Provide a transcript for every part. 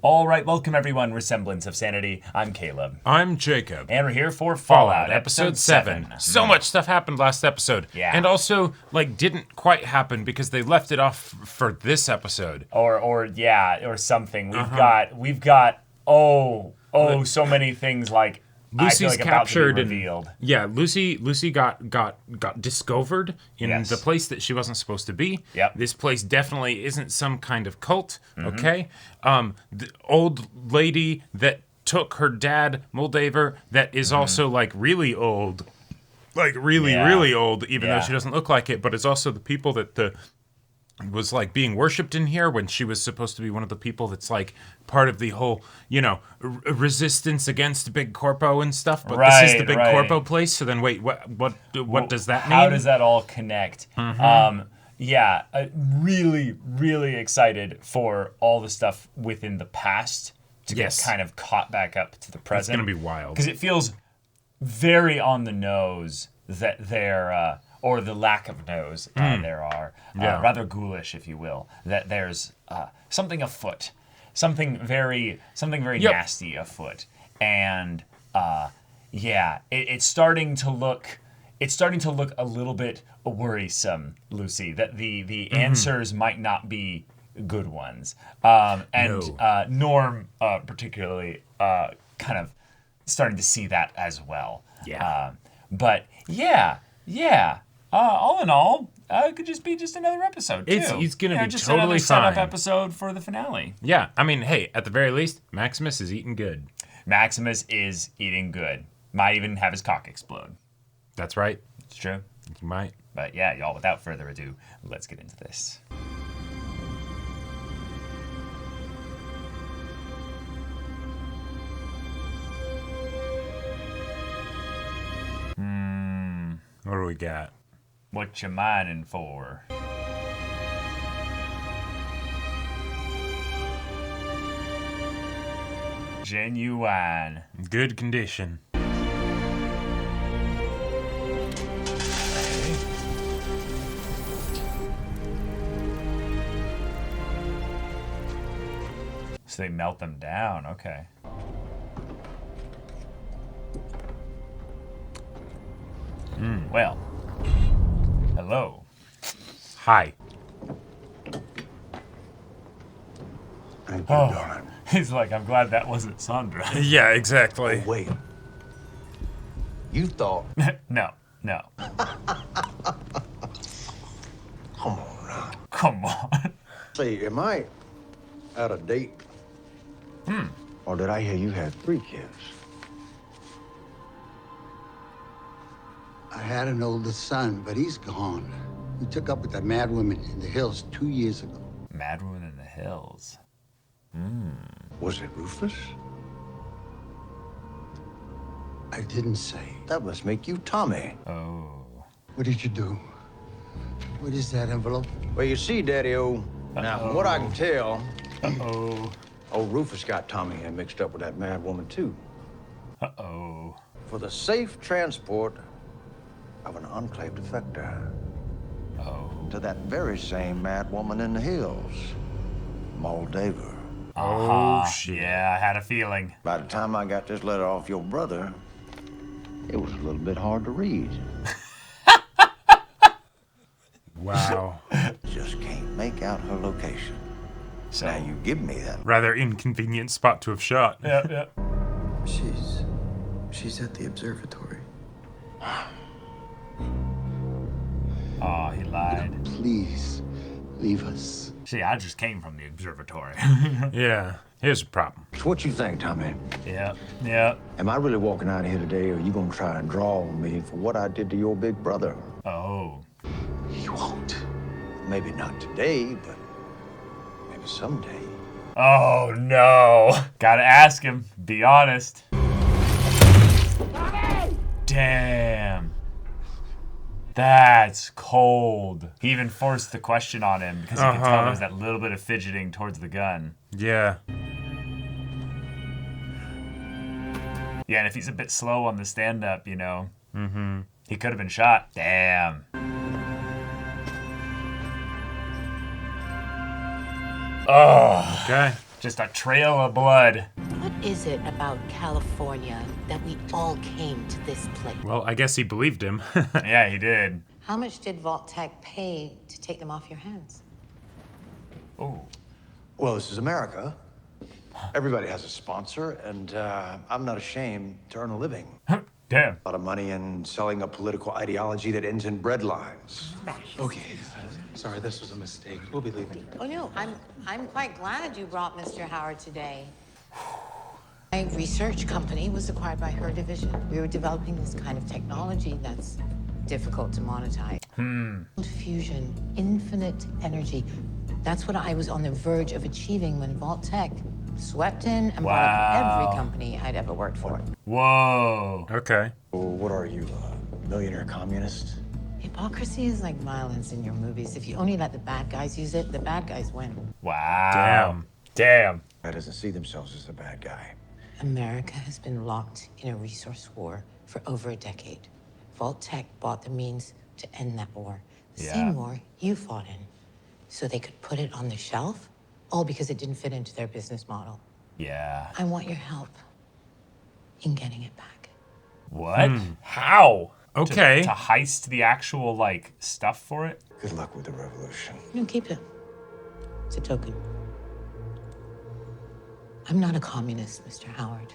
All right, welcome everyone. We're Semblance of Sanity. I'm Caleb. I'm Jacob. And we're here for Fallout, episode 7. So much stuff happened last episode. Yeah. And also, didn't quite happen because they left it off for this episode. Or something. We've got so many things Lucy's captured and revealed. Yeah, Lucy got discovered in the place that she wasn't supposed to be. Yep. This place definitely isn't some kind of cult, okay? The old lady that took her dad, Moldaver, that is also really old. Really old, even though she doesn't look like it, but it's also the people that was being worshipped in here when she was supposed to be one of the people that's part of the whole, resistance against Big Corpo and stuff. But this is the Big Corpo place. So then, wait, what does that mean? How does that all connect? Really, really excited for all the stuff within the past to get kind of caught back up to the present. It's gonna be wild because it feels very on the nose that they're. Or the lack of nose there are, rather ghoulish, if you will. That there's something afoot, something very nasty afoot, and it's starting to look a little bit worrisome, Lucy. That the answers might not be good ones, Norm particularly kind of starting to see that as well. All in all, it could just be another episode, too. It's going to be just totally another fine. setup episode for the finale. Yeah, I mean, hey, at the very least, Maximus is eating good. Maximus is eating good. Might even have his cock explode. That's right. It's true. You might. But yeah, y'all, without further ado, let's get into this. What do we got? What you mining for? Genuine. Good condition. So they melt them down, okay. Well, hello. Hi. Thank you, darling. He's like, I'm glad that wasn't Sandra. Yeah, exactly. Oh, wait. You thought... No. Come on now. Come on. Say, am I out of date? Or did I hear you had 3 kids? I had an older son, but he's gone. We took up with that mad woman in the hills 2 years ago. Mad Woman in the Hills. Was it Rufus? I didn't say. That must make you Tommy. Oh. What did you do? What is that envelope? Well, you see, Daddy-O, now from what I can tell, old Rufus got Tommy and mixed up with that mad woman, too. Uh-oh. For the safe transport of an enclave defector. Oh. To that very same mad woman in the hills, Moldaver. Oh, shit. Yeah, I had a feeling. By the time I got this letter off your brother, it was a little bit hard to read. Wow. Just can't make out her location. So Now you give me that. Rather inconvenient spot to have shot. Yeah. She's at the observatory. Oh, he lied. Please, leave us. See, I just came from the observatory. Yeah. Here's a problem. So what you think, Tommy? Yeah. Am I really walking out of here today, or are you gonna try and draw on me for what I did to your big brother? Oh. You won't. Maybe not today, but maybe someday. Oh, no. Gotta ask him. Be honest. Damn. That's cold. He even forced the question on him because he could tell there was that little bit of fidgeting towards the gun. Yeah. Yeah, and if he's a bit slow on the stand-up, he could have been shot. Damn. Oh. Okay. Just a trail of blood. What is it about California that we all came to this place? Well, I guess he believed him. Yeah, he did. How much did Vault Tech pay to take them off your hands? Oh. Well, this is America. Everybody has a sponsor, and I'm not ashamed to earn a living. Damn. A lot of money in selling a political ideology that ends in bread lines. Okay, sorry, this was a mistake. We'll be leaving. Oh no, I'm quite glad you brought Mr. Howard today. My research company was acquired by her division. We were developing this kind of technology that's difficult to monetize. Fusion, infinite energy. That's what I was on the verge of achieving when Vault Tech swept in and bought up every company I'd ever worked for. Whoa. Okay. What are you, a millionaire communist? Hypocrisy is like violence in your movies. If you only let the bad guys use it, the bad guys win. Wow. Damn. That doesn't see themselves as the bad guy. America has been locked in a resource war for over a decade. Vault Tech bought the means to end that war. The same war you fought in. So they could put it on the shelf, all because it didn't fit into their business model. Yeah. I want your help in getting it back. What? How? Okay. To heist the actual, like, stuff for it? Good luck with the revolution. No, keep it. It's a token. I'm not a communist, Mr. Howard.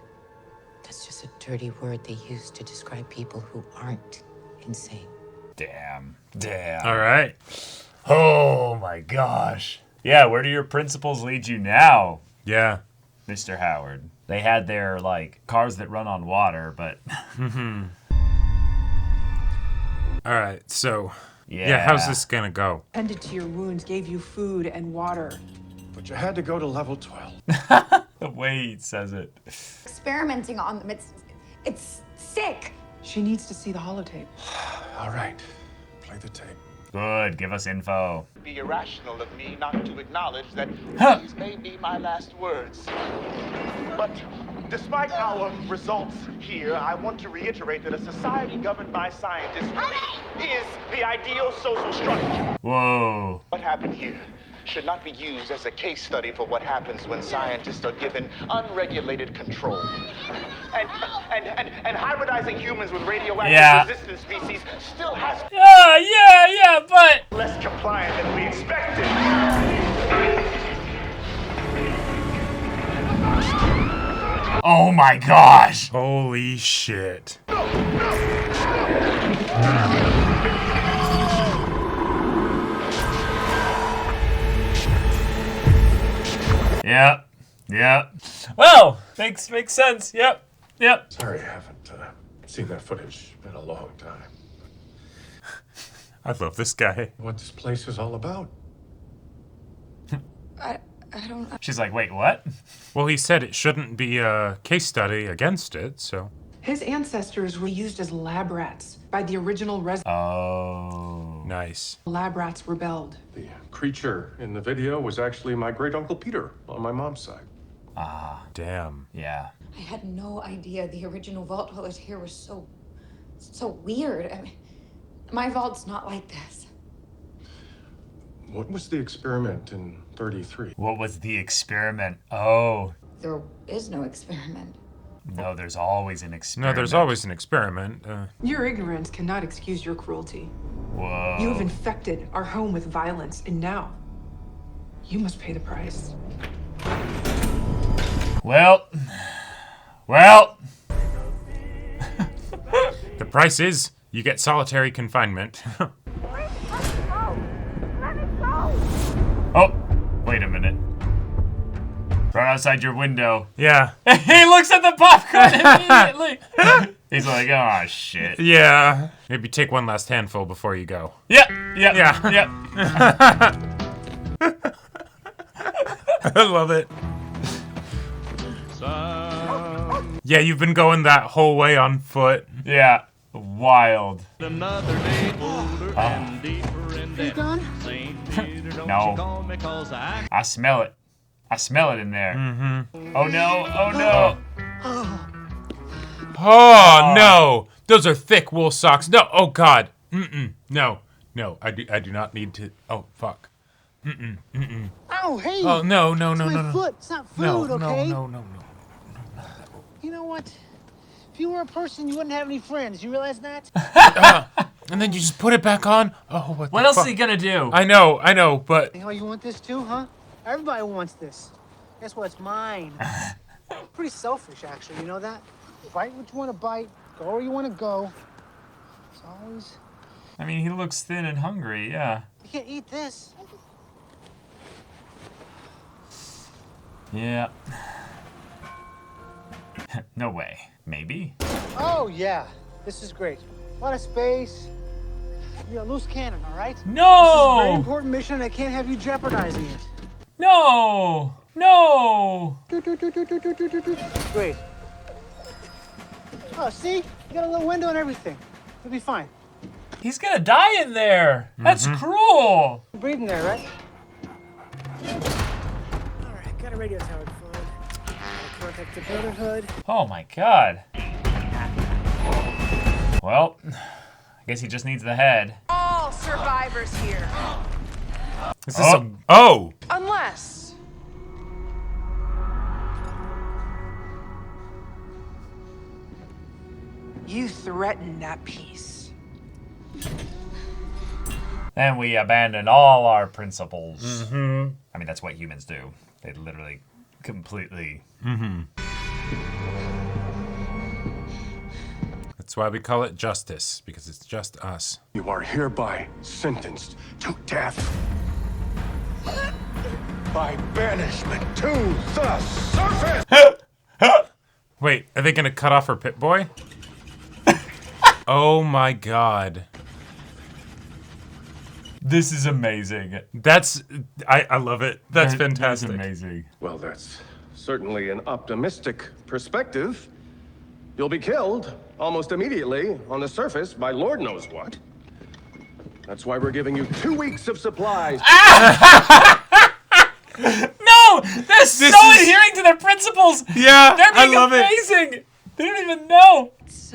That's just a dirty word they use to describe people who aren't insane. Damn. All right. Oh my gosh. Yeah, where do your principles lead you now, Yeah. Mr. Howard? They had their, like, cars that run on water, but... All right. So, yeah, how's this going to go? Tended to your wounds, gave you food and water. But you had to go to level 12. The way he says it. Experimenting on them. It's sick. She needs to see the holotape. All right, play the tape. Good, give us info. Be irrational of me not to acknowledge that these may be my last words. But despite our results here, I want to reiterate that a society governed by scientists is the ideal social structure. Whoa. What happened here should not be used as a case study for what happens when scientists are given unregulated control. And hybridizing humans with radioactive resistant species still has But... less compliant than we expected. Oh my gosh. Holy shit. Yep. Well, makes sense. Yep. Sorry, I haven't seen that footage in a long time. I love this guy. What this place is all about. I don't know. She's like, wait, what? Well, he said it shouldn't be a case study against it, so. His ancestors were used as lab rats by the original Oh. Nice. lab rats rebelled. The creature in the video was actually my great uncle Peter on my mom's side. Damn. Yeah. I had no idea the original vault dwellers here were so weird. I mean, my vault's not like this. What was the experiment in 33? What was the experiment? Oh. There is no experiment. No, there's always an No, experiment. there's always an experiment. Your ignorance cannot excuse your cruelty. Whoa. You have infected our home with violence, and now you must pay the price. Well. The price is you get solitary confinement. Oh, wait a minute. Right outside your window. Yeah. He looks at the popcorn immediately. He's like, oh, shit. Yeah. Maybe take one last handful before you go. Yeah. I love it. Yeah, you've been going that whole way on foot. Yeah. Wild. Another day older and deeper in debt. No. I smell it. I smell it in there. Mm-hmm. Oh, no. Oh, no. Those are thick wool socks. No. Oh, God. No. I do not need to. Oh, fuck. Oh, Ow, hey! Oh, no. It's my foot. It's not food, okay? No. You know what? If you were a person, you wouldn't have any friends. You realize that? And then you just put it back on? Oh, what else is he gonna do? I know, but... Oh, you want this too, huh? Everybody wants this. Guess what? It's mine. Pretty selfish, actually. You know that? Bite what you want to bite. Go where you want to go. It's always... I mean, he looks thin and hungry, yeah. You can't eat this. Yeah. No way. Maybe? Oh, yeah. This is great. A lot of space. You're a loose cannon, all right? No! This is a very important mission, and I can't have you jeopardizing it. No! No! Great. Oh, see? You got a little window and everything. You'll be fine. He's gonna die in there! That's cruel! You're breathing there, right? All right, got a radio tower deployed. Contact the Brotherhood. Oh my god. Well, I guess he just needs the head. All survivors here. Is this Oh! Unless... you threaten that peace. And we abandon all our principles. I mean, that's what humans do. They literally completely... That's why we call it justice, because it's just us. You are hereby sentenced to death by banishment to the surface. Wait, are they gonna cut off her Pip-Boy? Oh my god. This is amazing. That's... I love it. That's fantastic. That's amazing. Well, that's certainly an optimistic perspective. You'll be killed almost immediately on the surface by Lord knows what. That's why we're giving you 2 weeks of supplies. No! They're so adhering to their principles! Yeah, They're being I love amazing! It. They don't even know! It's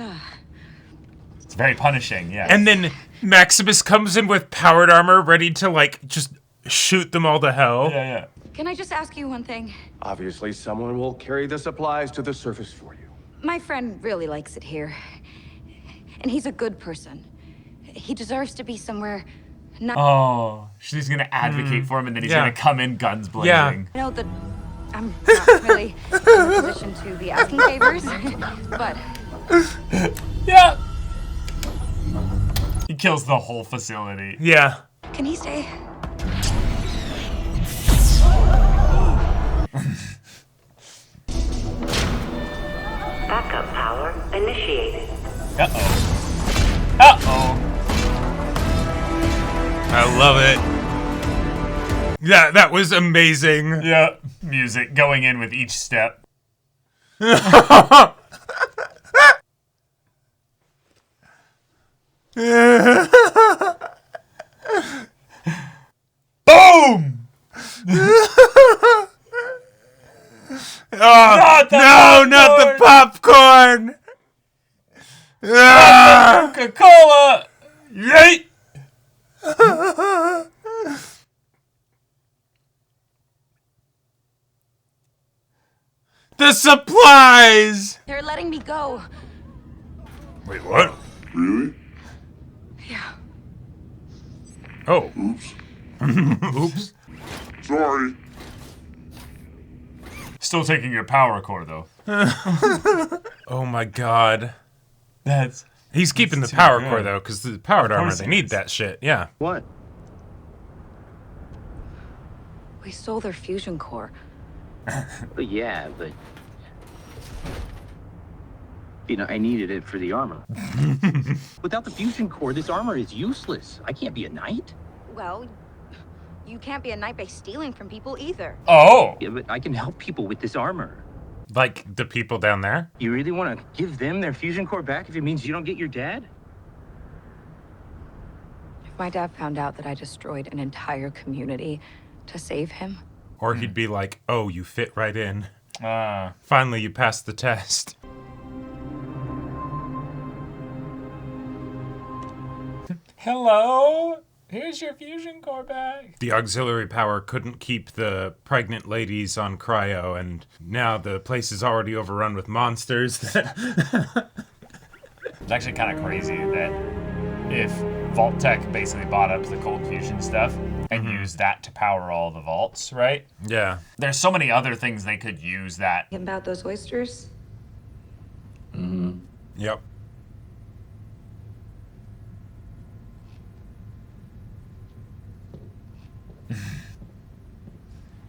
very punishing, yeah. And then Maximus comes in with powered armor, ready to, like, just shoot them all to hell. Yeah. Can I just ask you one thing? Obviously, someone will carry the supplies to the surface for you. My friend really likes it here. And he's a good person. He deserves to be somewhere not... Oh, she's gonna advocate for him, and then he's gonna come in guns blazing. Yeah. I know that I'm not really in a position to be asking favors, but... Yeah! He kills the whole facility. Yeah. Can he stay? Backup power initiated. Uh-oh. Uh-oh. I love it. Yeah, that was amazing. Yeah. Music going in with each step. Boom! Not the popcorn! Not the Coca-Cola! Yeet! The supplies! They're letting me go. Wait, what? Really? Yeah. Oh. Oops. Oops. Sorry. Still taking your power core, though. Oh my god. He's keeping the too power good. core, though, because the powered armor, course they he need is. that shit. Yeah. What? We stole their fusion core. Yeah, but... You know, I needed it for the armor. Without the fusion core, this armor is useless. I can't be a knight. Well, you can't be a knight by stealing from people either. Oh! Yeah, but I can help people with this armor. Like the people down there? You really want to give them their fusion core back if it means you don't get your dad? If my dad found out that I destroyed an entire community to save him, Or he'd be like, oh, you fit right in. Ah. Finally, you passed the test. Hello? Here's your fusion core back. The auxiliary power couldn't keep the pregnant ladies on cryo, and now the place is already overrun with monsters. It's actually kind of crazy that if Vault Tech basically bought up the cold fusion stuff and used that to power all the vaults, right? Yeah. There's so many other things they could use that. About those oysters? Yep.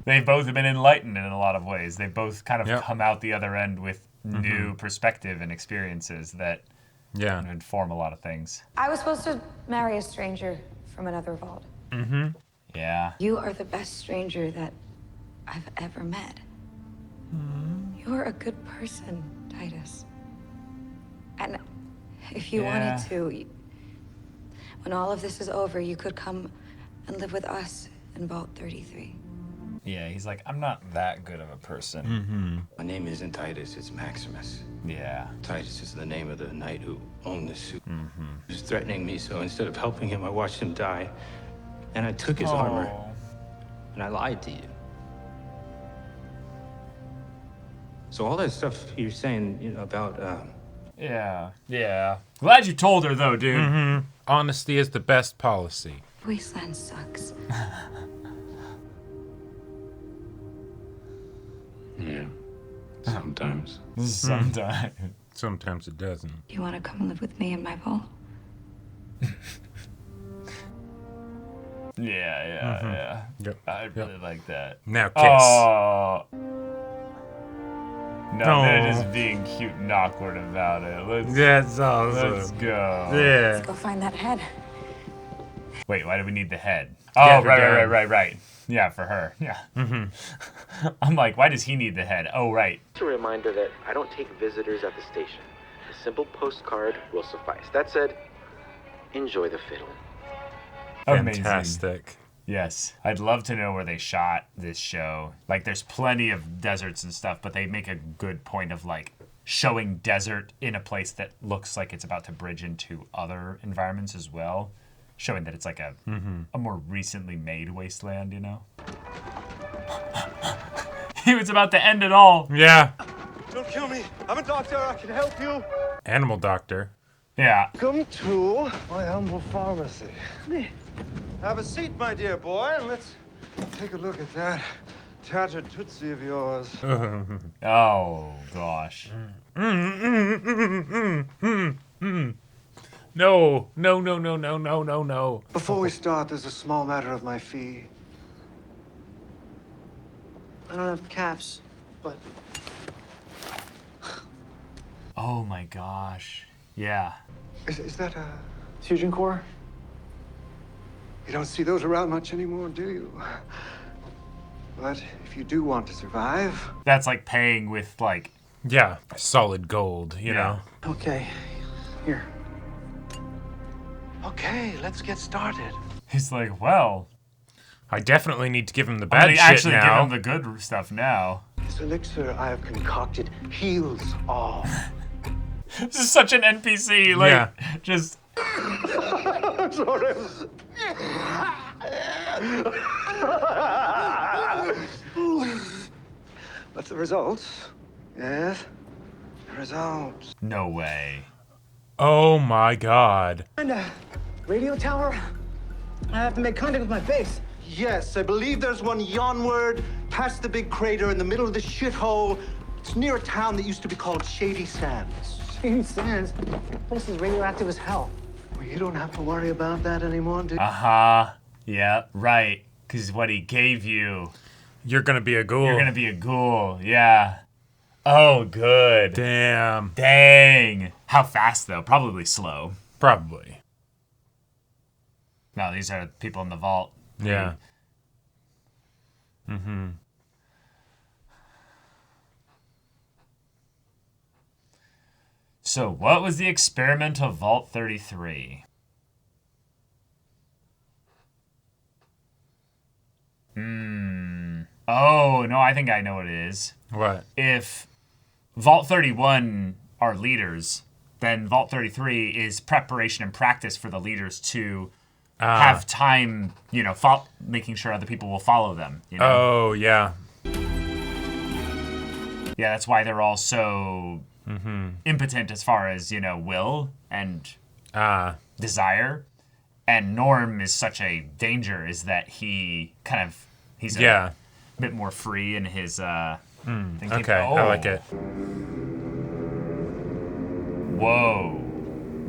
They've both been enlightened in a lot of ways. They've both kind of Yep. come out the other end with new perspective and experiences that inform a lot of things. I was supposed to marry a stranger from another vault. Yeah. You are the best stranger that I've ever met. You're a good person, Titus. And if you wanted to, when all of this is over, you could come and live with us in Vault 33. Yeah, he's like, I'm not that good of a person. My name isn't Titus, it's Maximus. Yeah. Titus is the name of the knight who owned the suit. He was threatening me, so instead of helping him, I watched him die. And I took his armor, and I lied to you. So all that stuff you're saying, you know, about, Yeah. Yeah. Glad you told her, though, dude. Honesty is the best policy. Wasteland sucks. Yeah. Sometimes. Sometimes. Sometimes it doesn't. You want to come and live with me in my vault? Yeah. Yep. I really like that. Now kiss. Oh. No, No. they're just being cute and awkward about it. That's awesome. Let's go. Yeah. Let's go find that head. Wait, why do we need the head? Yeah, Oh, for Dan. right. Yeah, for her. Yeah. I'm like, why does he need the head? Oh, right. Just a reminder that I don't take visitors at the station. A simple postcard will suffice. That said, enjoy the fiddle. Amazing. Fantastic. Yes. I'd love to know where they shot this show. Like, there's plenty of deserts and stuff, but they make a good point of, like, showing desert in a place that looks like it's about to bridge into other environments as well. Showing that it's like a more recently made wasteland, you know? He was about to end it all. Yeah. Don't kill me. I'm a doctor. I can help you. Animal doctor. Yeah. Come to my humble pharmacy. Have a seat, my dear boy, and let's take a look at that tattered tootsie of yours. Oh, gosh. No. Before we start, there's a small matter of my fee. I don't have caps, but Oh, my gosh. Yeah. Is that a... fusion core? You don't see those around much anymore, do you? But if you do want to survive... That's like paying with, like... Yeah. Solid gold, you know? Okay, here. Okay, let's get started. He's like, well... I definitely need to give him the I'm bad gonna shit actually now. give him the good stuff now. This elixir I have concocted heals all. This is such an NPC, like, Yeah. just... I'm sorry. But the results? Yes, the results. No way. Oh my god. And a radio tower? I have to make contact with my base. Yes, I believe there's one yonward, past the big crater in the middle of the shithole. It's near a town that used to be called Shady Sands. Shady Sands? This place is radioactive as hell. Well, you don't have to worry about that anymore, do you? Uh-huh. Yeah, right. Because what he gave you... You're gonna be a ghoul. You're gonna be a ghoul, yeah. Oh, good. Damn. Dang. How fast, though? Probably slow. Probably. No, these are people in the vault. Yeah. So, what was the experiment of Vault 33? Oh, no, I think I know what it is. What? If Vault 31 are leaders, then Vault 33 is preparation and practice for the leaders to have time, you know, making sure other people will follow them. You know? Oh, yeah. Yeah, that's why they're all so impotent as far as, you know, will and desire. And Norm is such a danger, is that he's a bit more free in his thinking. Okay, I like it. Whoa.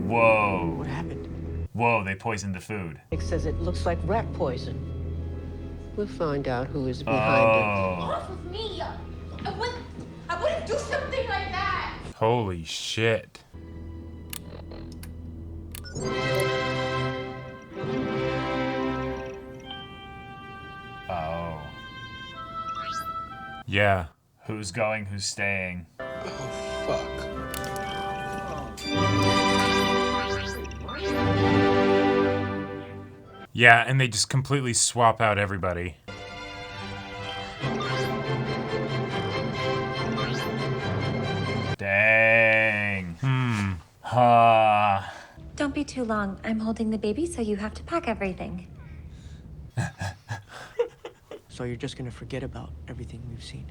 What happened? Whoa, they poisoned the food. It says it looks like rat poison. We'll find out who is behind it. Off of me! I wouldn't do something like that! Holy shit. Oh. Yeah. Who's going, who's staying? Oh, fuck. Yeah, and they just completely swap out everybody. Dang. Don't be too long. I'm holding the baby, so you have to pack everything. So you're just gonna forget about everything we've seen?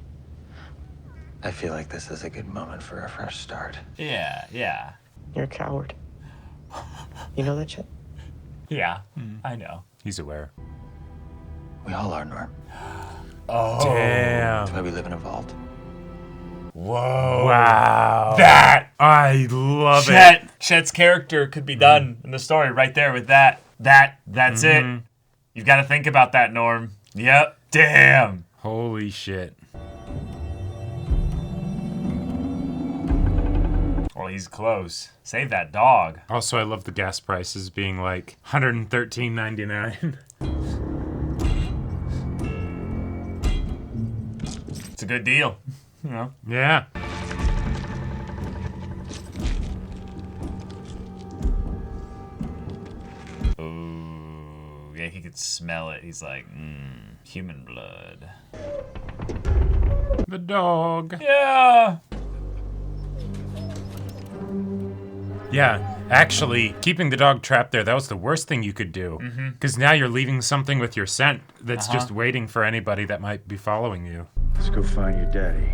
I feel like this is a good moment for a fresh start. Yeah. You're a coward. You know that shit? Yeah, I know. He's aware. We all are, Norm. Oh. Damn. That's why we live in a vault. Whoa. Wow. That. I love it. Chet's character could be done in the story right there with that. That's it. You've got to think about that, Norm. Yep. Damn. Holy shit. Well, he's close. Save that dog. Also, I love the gas prices being like $113.99. It's a good deal. You know? Yeah. Ooh, yeah, he could smell it. He's like, human blood. The dog. Yeah. Yeah, actually, keeping the dog trapped there, that was the worst thing you could do. Because now you're leaving something with your scent that's just waiting for anybody that might be following you. Let's go find your daddy.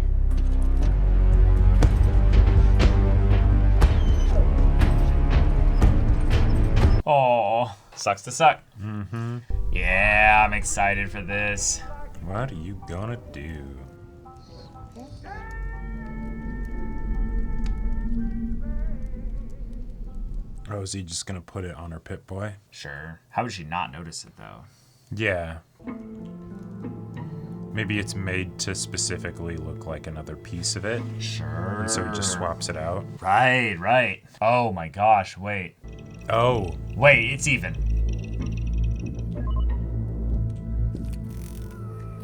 Oh, sucks to suck. Yeah, I'm excited for this. What are you gonna do? Oh, is he just gonna put it on her Pip-Boy? Sure. How would she not notice it, though? Yeah. Maybe it's made to specifically look like another piece of it. Sure. And so he just swaps it out. Right. Oh my gosh, wait. Oh. Wait, it's even.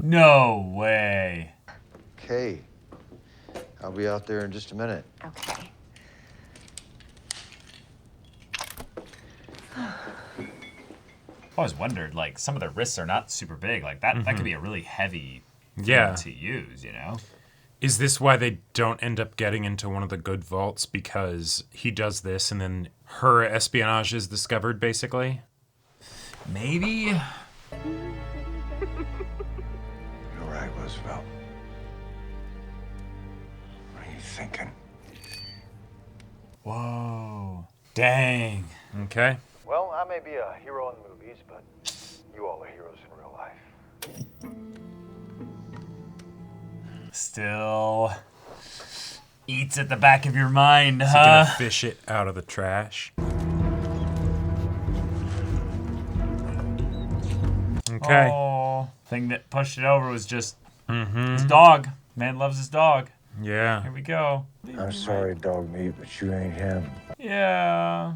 No way. Okay. I'll be out there in just a minute. Okay. I always wondered, like, some of the wrists are not super big. Like, that could be a really heavy Yeah. thing to use, you know? Is this why they don't end up getting into one of the good vaults? Because he does this and then her espionage is discovered, basically? Maybe? You're right, Roosevelt. What are you thinking? Whoa. Dang. Okay. Well, I may be a hero in the movies, but you all are heroes in real life. Still eats at the back of your mind, Is he huh? gonna fish it out of the trash? Okay. Oh, thing that pushed it over was just his dog. Man loves his dog. Yeah. Here we go. I'm sorry, dog meat, but you ain't him. Yeah.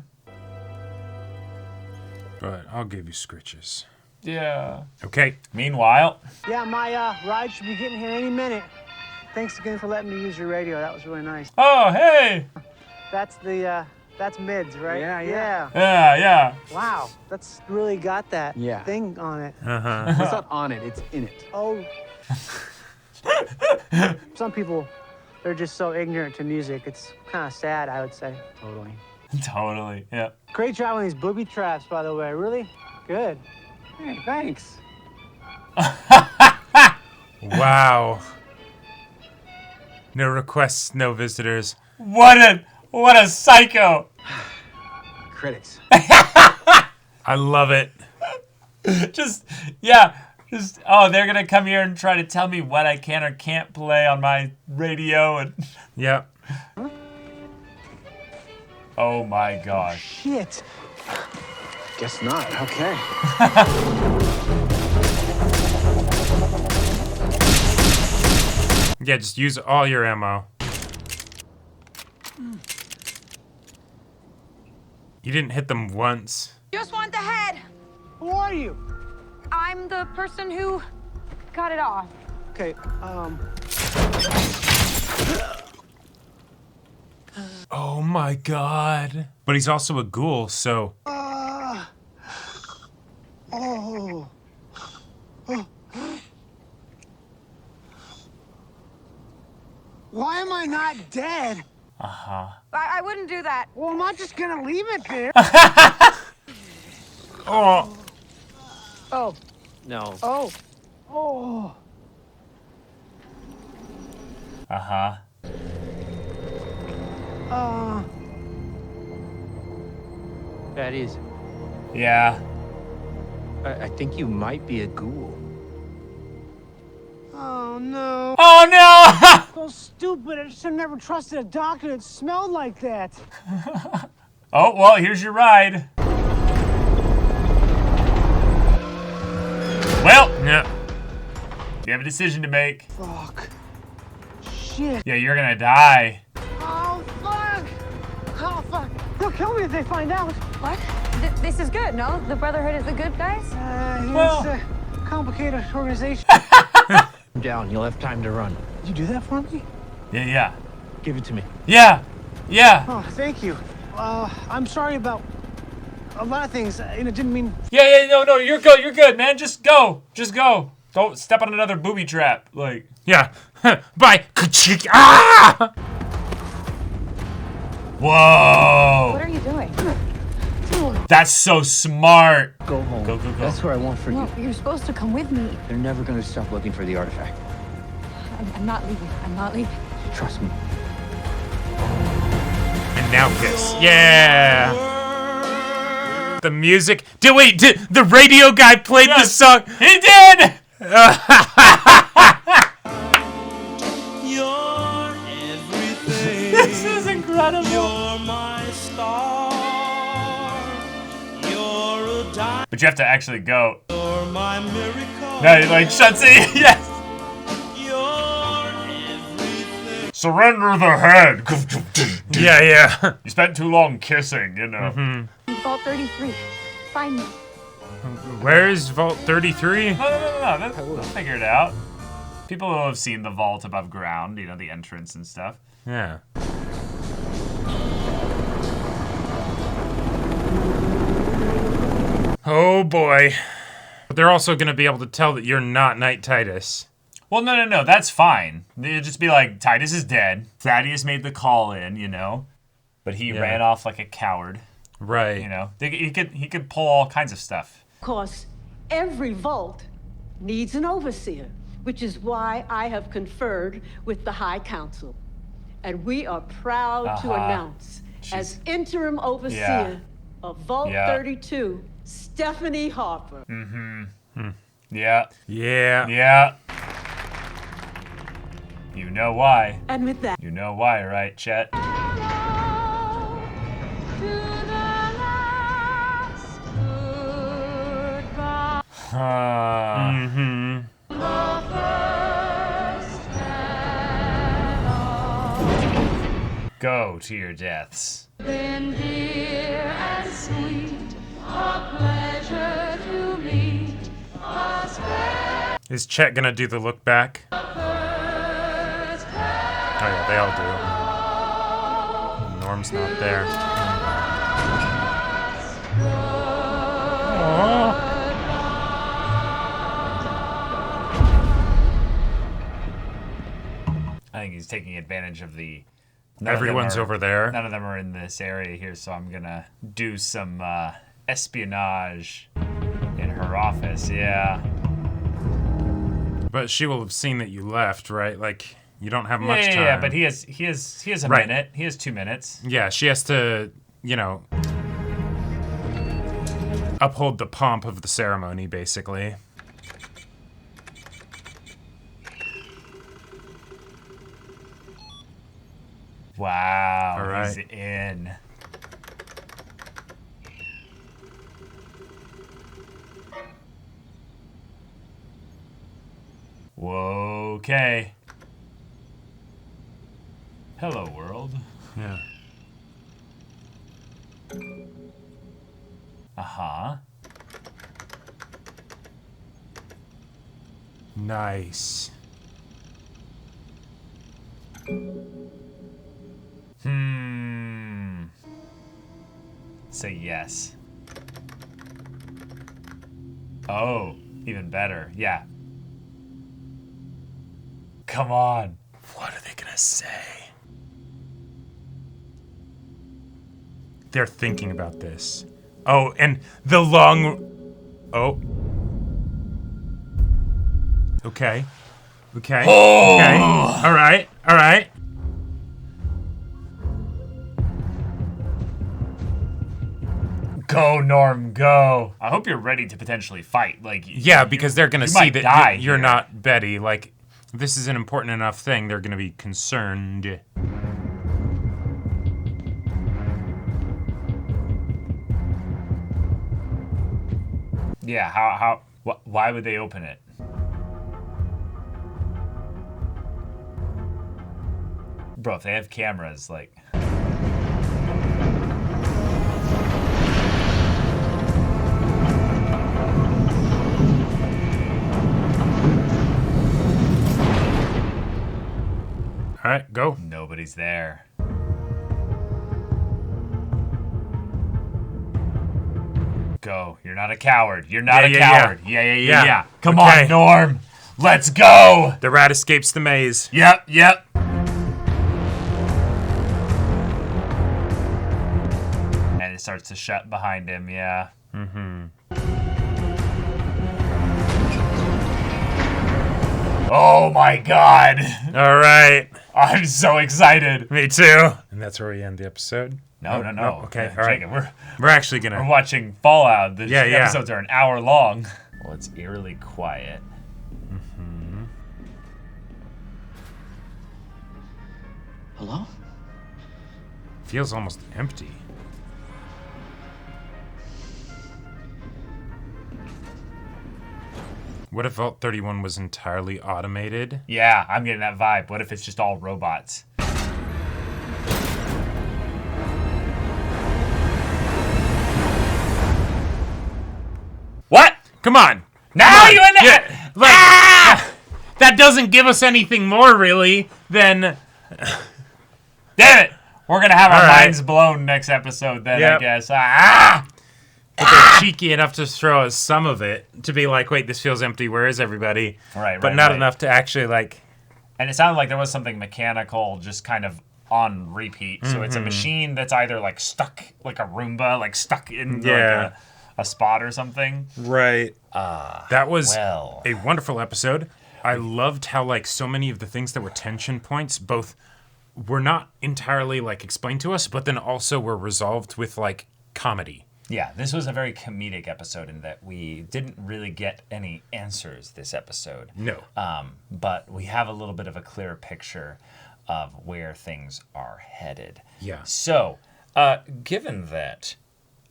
But I'll give you scritches. Yeah. Okay. Meanwhile. Yeah, my ride should be getting here any minute. Thanks again for letting me use your radio. That was really nice. Oh, hey. That's mids, right? Yeah. Yeah. Wow, that's really got that thing on it. It's not on it, it's in it. Oh. Some people, they're just so ignorant to music. It's kind of sad, I would say. Totally. Totally, yeah. Great job on these booby traps, by the way. Really Good. Hey, thanks. Wow. No requests, no visitors. What a psycho. Critics. I love it. Just they're gonna come here and try to tell me what I can or can't play on my radio and Yep. Oh my gosh. Shit. Guess not. Okay. Yeah, just use all your ammo. You didn't hit them once. Just want the head. Who are you? I'm the person who cut it off. Okay, Oh my god. But he's also a ghoul, so... Oh. Oh. Why am I not dead? Uh-huh. I wouldn't do that. Well, I'm not just gonna leave it there. Oh. Oh. No. Oh. Oh. Uh-huh. That is. Yeah. I think you might be a ghoul. Oh, no. Oh no! So stupid. I should have never trusted a doctor that smelled like that. Oh, well, here's your ride. Well, yeah. You have a decision to make. Fuck. Shit. Yeah, you're gonna die. Oh, fuck. Oh, fuck. They'll kill me if they find out. What? This is good, no? The Brotherhood is the good guys? It's a complicated organization. Down. You'll have time to run. You do that for me? Yeah. Give it to me. Yeah. Oh, thank you. I'm sorry about a lot of things. And it didn't mean. Yeah, no, you're good, man. Just go. Don't step on another booby trap. Like. Yeah. Bye. Ah! Whoa. What are you doing? That's so smart. Go home. Go. That's what I want for No, you. you're supposed to come with me. They're never gonna stop looking for the artifact. I'm not leaving. I'm not leaving. Trust me. And now kiss. Yeah. The music. Wait, did the radio guy played the song? He did. You're everything. This is incredible. You're my star. You're a diamond. But you have to actually go. You're my miracle. No, he like shuts it. Yes. You're everything. Surrender the head. Yeah. You spent too long kissing, you know. Vault 33. Find me. Where's Vault 33? No. They'll figure it out. People will have seen the vault above ground, you know, the entrance and stuff. Yeah. Oh boy. But they're also going to be able to tell that you're not Knight Titus. Well, no, that's fine. They'll just be like, Titus is dead. Thaddeus made the call in, you know, but he ran off like a coward. Right. You know, he could pull all kinds of stuff. Of course, every vault needs an overseer, which is why I have conferred with the High Council. And we are proud to announce, as interim overseer of Vault 32, Stephanie Harper. Yeah. Yeah. You know why. And with that, You know why, right, Chet? Go to your deaths. Then dear and sweet, a pleasure to meet. Is Chet going to do the look back? Oh yeah, they all do. Norm's not there. I think he's taking advantage of the... Everyone's over there. None of them are in this area here, so I'm gonna do some espionage. her office, yeah. But she will have seen that you left, right? Like, you don't have much time. Yeah, but he has a minute. He has 2 minutes. Yeah, she has to, you know, uphold the pomp of the ceremony, basically. Wow, All right. he's in. Whoa, okay. Hello, world. Yeah. Uh-huh. Nice. Say yes. Oh, even better. Yeah. Come on. What are they gonna say? They're thinking about this. Oh, and the long... Oh. Okay. Okay. Oh! Okay. All right. All right. Go, Norm, go. I hope you're ready to potentially fight. Like, Yeah, because they're gonna you see might that die you're here. not Betty. Like, this is an important enough thing. They're gonna be concerned. Yeah, why would they open it? Bro, if they have cameras, like... All right, go. Nobody's there. Go. You're not a coward. You're not a coward. Yeah. Come Okay. on, Norm. Let's go. The rat escapes the maze. Yep. And it starts to shut behind him, yeah. Mm-hmm. Oh my god. All right. I'm so excited. Me too. And that's where we end the episode. No. Okay, all right. Jacob, We're actually gonna... We're watching Fallout. The Yeah. episodes are an hour long. Well, it's eerily quiet. Mm-hmm. Hello? Feels almost empty. What if Vault 31 was entirely automated? Yeah, I'm getting that vibe. What if it's just all robots? What? Come on. Now you in there! Yeah, like, that doesn't give us anything more, really, than... Damn it! We're gonna have our All right. minds blown next episode then, Yep. I guess. Ah! But they're cheeky enough to throw us some of it, to be like, wait, this feels empty, where is everybody? Right, But not enough to actually, like... And it sounded like there was something mechanical just kind of on repeat. So it's a Mhm. machine that's either like stuck, like a Roomba, like stuck in Yeah. like a spot or something. Right. That was well. a wonderful episode. I loved how, like, so many of the things that were tension points both were not entirely, like, explained to us, but then also were resolved with, like, comedy. Yeah, this was a very comedic episode in that we didn't really get any answers this episode. No. But we have a little bit of a clearer picture of where things are headed. Yeah. So, given that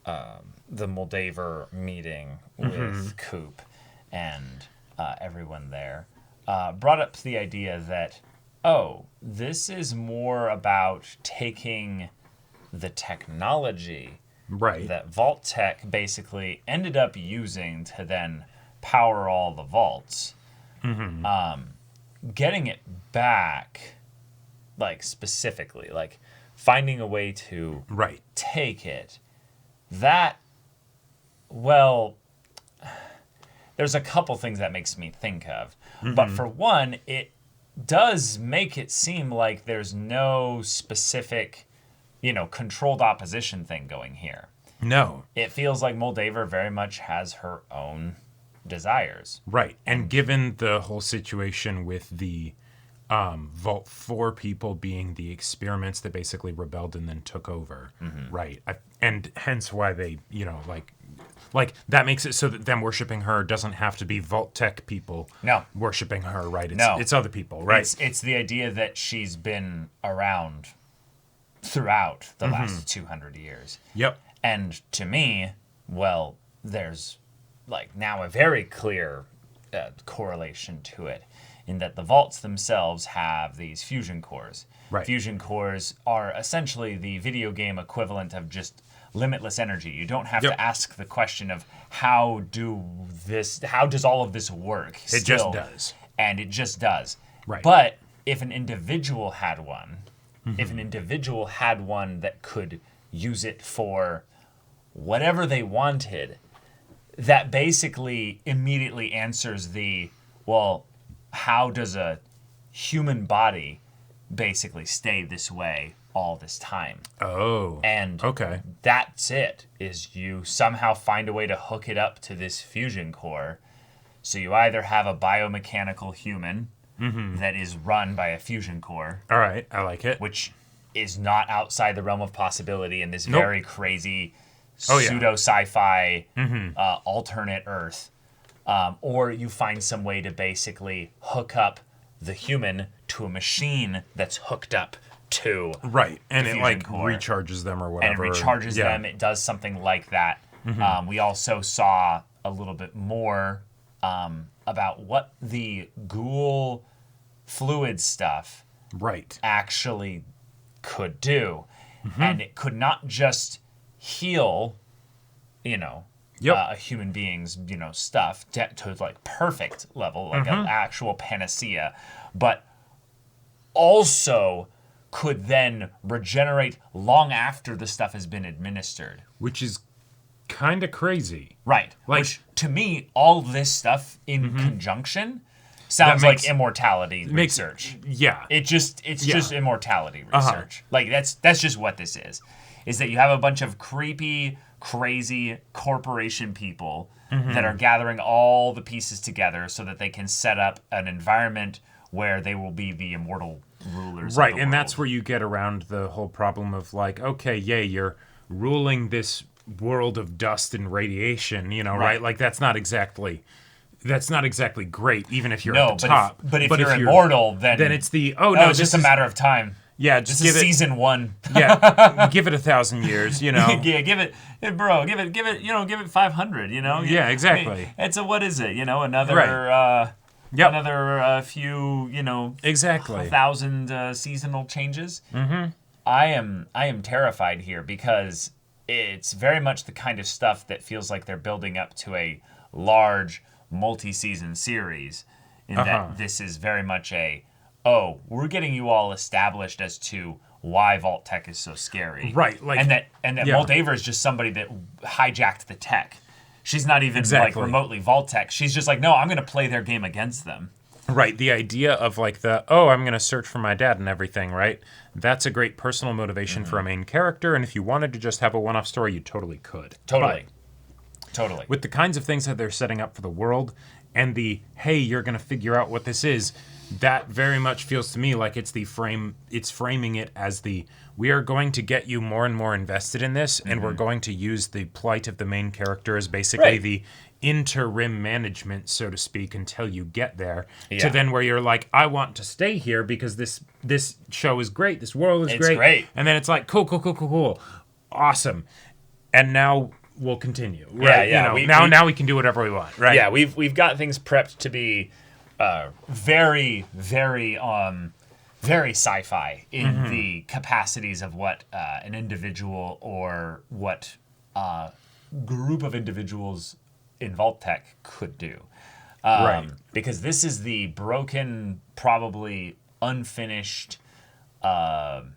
the Moldaver meeting with Coop and everyone there brought up the idea that, oh, this is more about taking the technology that Vault Tech basically ended up using to then power all the vaults. Getting it back, like, specifically, like, finding a way to take it, that, well, there's a couple things that makes me think of. But for one, it does make it seem like there's no specific, controlled opposition thing going here. No. It feels like Moldaver very much has her own desires. Right. And given the whole situation with the Vault 4 people being the experiments that basically rebelled and then took over, right? And hence why they, like that makes it so that them worshiping her doesn't have to be Vault Tech people worshiping her, right? It's other people, right? It's the idea that she's been around throughout the last 200 years. Yep. And to me, well, there's like now a very clear correlation to it, in that the vaults themselves have these fusion cores. Right. Fusion cores are essentially the video game equivalent of just limitless energy. You don't have to ask the question of how does all of this work? It just does. And it just does. Right. But if an individual had one, that could use it for whatever they wanted, that basically immediately answers how does a human body basically stay this way all this time? Oh. And that's it, is you somehow find a way to hook it up to this fusion core. So you either have a biomechanical human that is run by a fusion core. All right, I like it. Which is not outside the realm of possibility in this very crazy Oh, pseudo sci-fi alternate Earth, or you find some way to basically hook up the human to a machine that's hooked up to and the it like core. recharges them or whatever. And it recharges them. It does something like that. We also saw a little bit more about what the ghoul fluid stuff actually could do. And it could not just heal, a human being's, stuff to like perfect level, like an actual panacea, but also could then regenerate long after the stuff has been administered. Which is kind of crazy. Right. Like, which, to me, all this stuff in conjunction sounds like immortality research. Yeah. It's just immortality research. Like, that's just what this is that you have a bunch of creepy, crazy corporation people that are gathering all the pieces together so that they can set up an environment where they will be the immortal rulers. Right, of the and world. that's where you get around the whole problem of like, okay, you're ruling this world of dust and radiation, right? Like that's not exactly great, even if you're at the top. But if you're immortal, then it's the it's just a matter of time. Yeah, just give it season 1. Yeah, give it 1,000 years, Yeah, give it 500. Yeah, exactly. I mean, it's what is it? Another another few, exactly 1,000 seasonal changes. I am terrified here because it's very much the kind of stuff that feels like they're building up to a large multi-season series. In that this is very much we're getting you all established as to why Vault Tech is so scary. Right. Like, and that Moldaver is just somebody that hijacked the tech. She's not even like remotely Vault Tech. She's just like, no, I'm going to play their game against them. Right. The idea of like I'm going to search for my dad and everything, right? That's a great personal motivation for a main character. And if you wanted to just have a one-off story, you totally could. Totally. With the kinds of things that they're setting up for the world and hey, you're going to figure out what this is, that very much feels to me like it's framing it as we are going to get you more and more invested in this, and we're going to use the plight of the main character as basically the interim management, so to speak, until you get there. To then where you're like, I want to stay here because this show is great, this world is great. And then it's like, cool, awesome. And now we'll continue. Right? Now we can do whatever we want. Right? Yeah, we've got things prepped to be very, very, very sci-fi in the capacities of what an individual or what group of individuals in Vault Tech could do. Because this is the broken, probably unfinished, found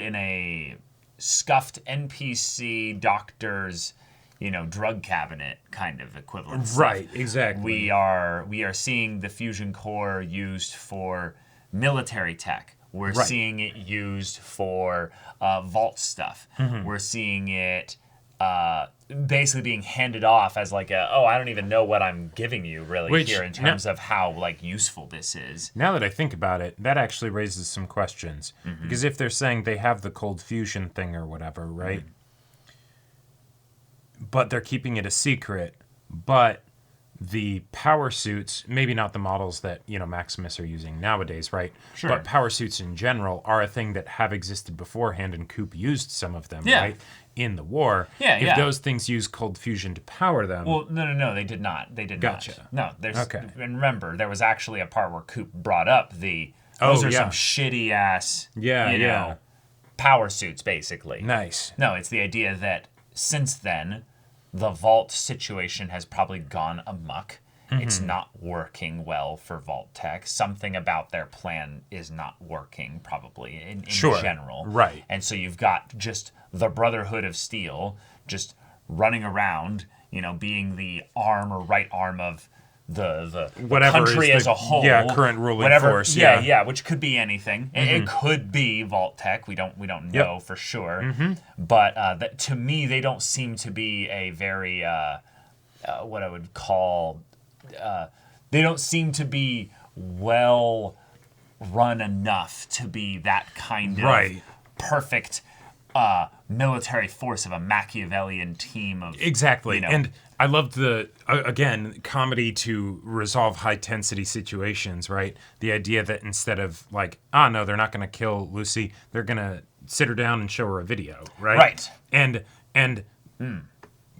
in a scuffed NPC doctor's drug cabinet kind of equivalent stuff. Right, exactly. We are seeing the fusion core used for military tech. We're seeing it used for vault stuff. We're seeing it basically being handed off as like I don't even know what I'm giving you really here in terms of how like useful this is. Now that I think about it, that actually raises some questions. Because if they're saying they have the cold fusion thing or whatever, right? But they're keeping it a secret, but the power suits, maybe not the models that, Maximus are using nowadays, right? Sure. But power suits in general are a thing that have existed beforehand, and Coop used some of them, right? In the war. If those things use cold fusion to power them. Well, no, they did not. They did not. No, there's and remember, there was actually a part where Coop brought up those are some shitty ass power suits basically. Nice. No, it's the idea that since then the Vault situation has probably gone amok. It's not working well for Vault Tech. Something about their plan is not working, probably, in general. Right. And so you've got just the Brotherhood of Steel just running around, being the arm or right arm of the country as a whole. Current ruling force. Which could be anything. It could be Vault Tech. We don't know for sure. But to me, they don't seem to be a very what I would call. They don't seem to be well run enough to be that kind of perfect military force of a Machiavellian team of exactly. And I loved the again comedy to resolve high intensity situations, right? The idea that instead of like, no, they're not going to kill Lucy, they're going to sit her down and show her a video, right? And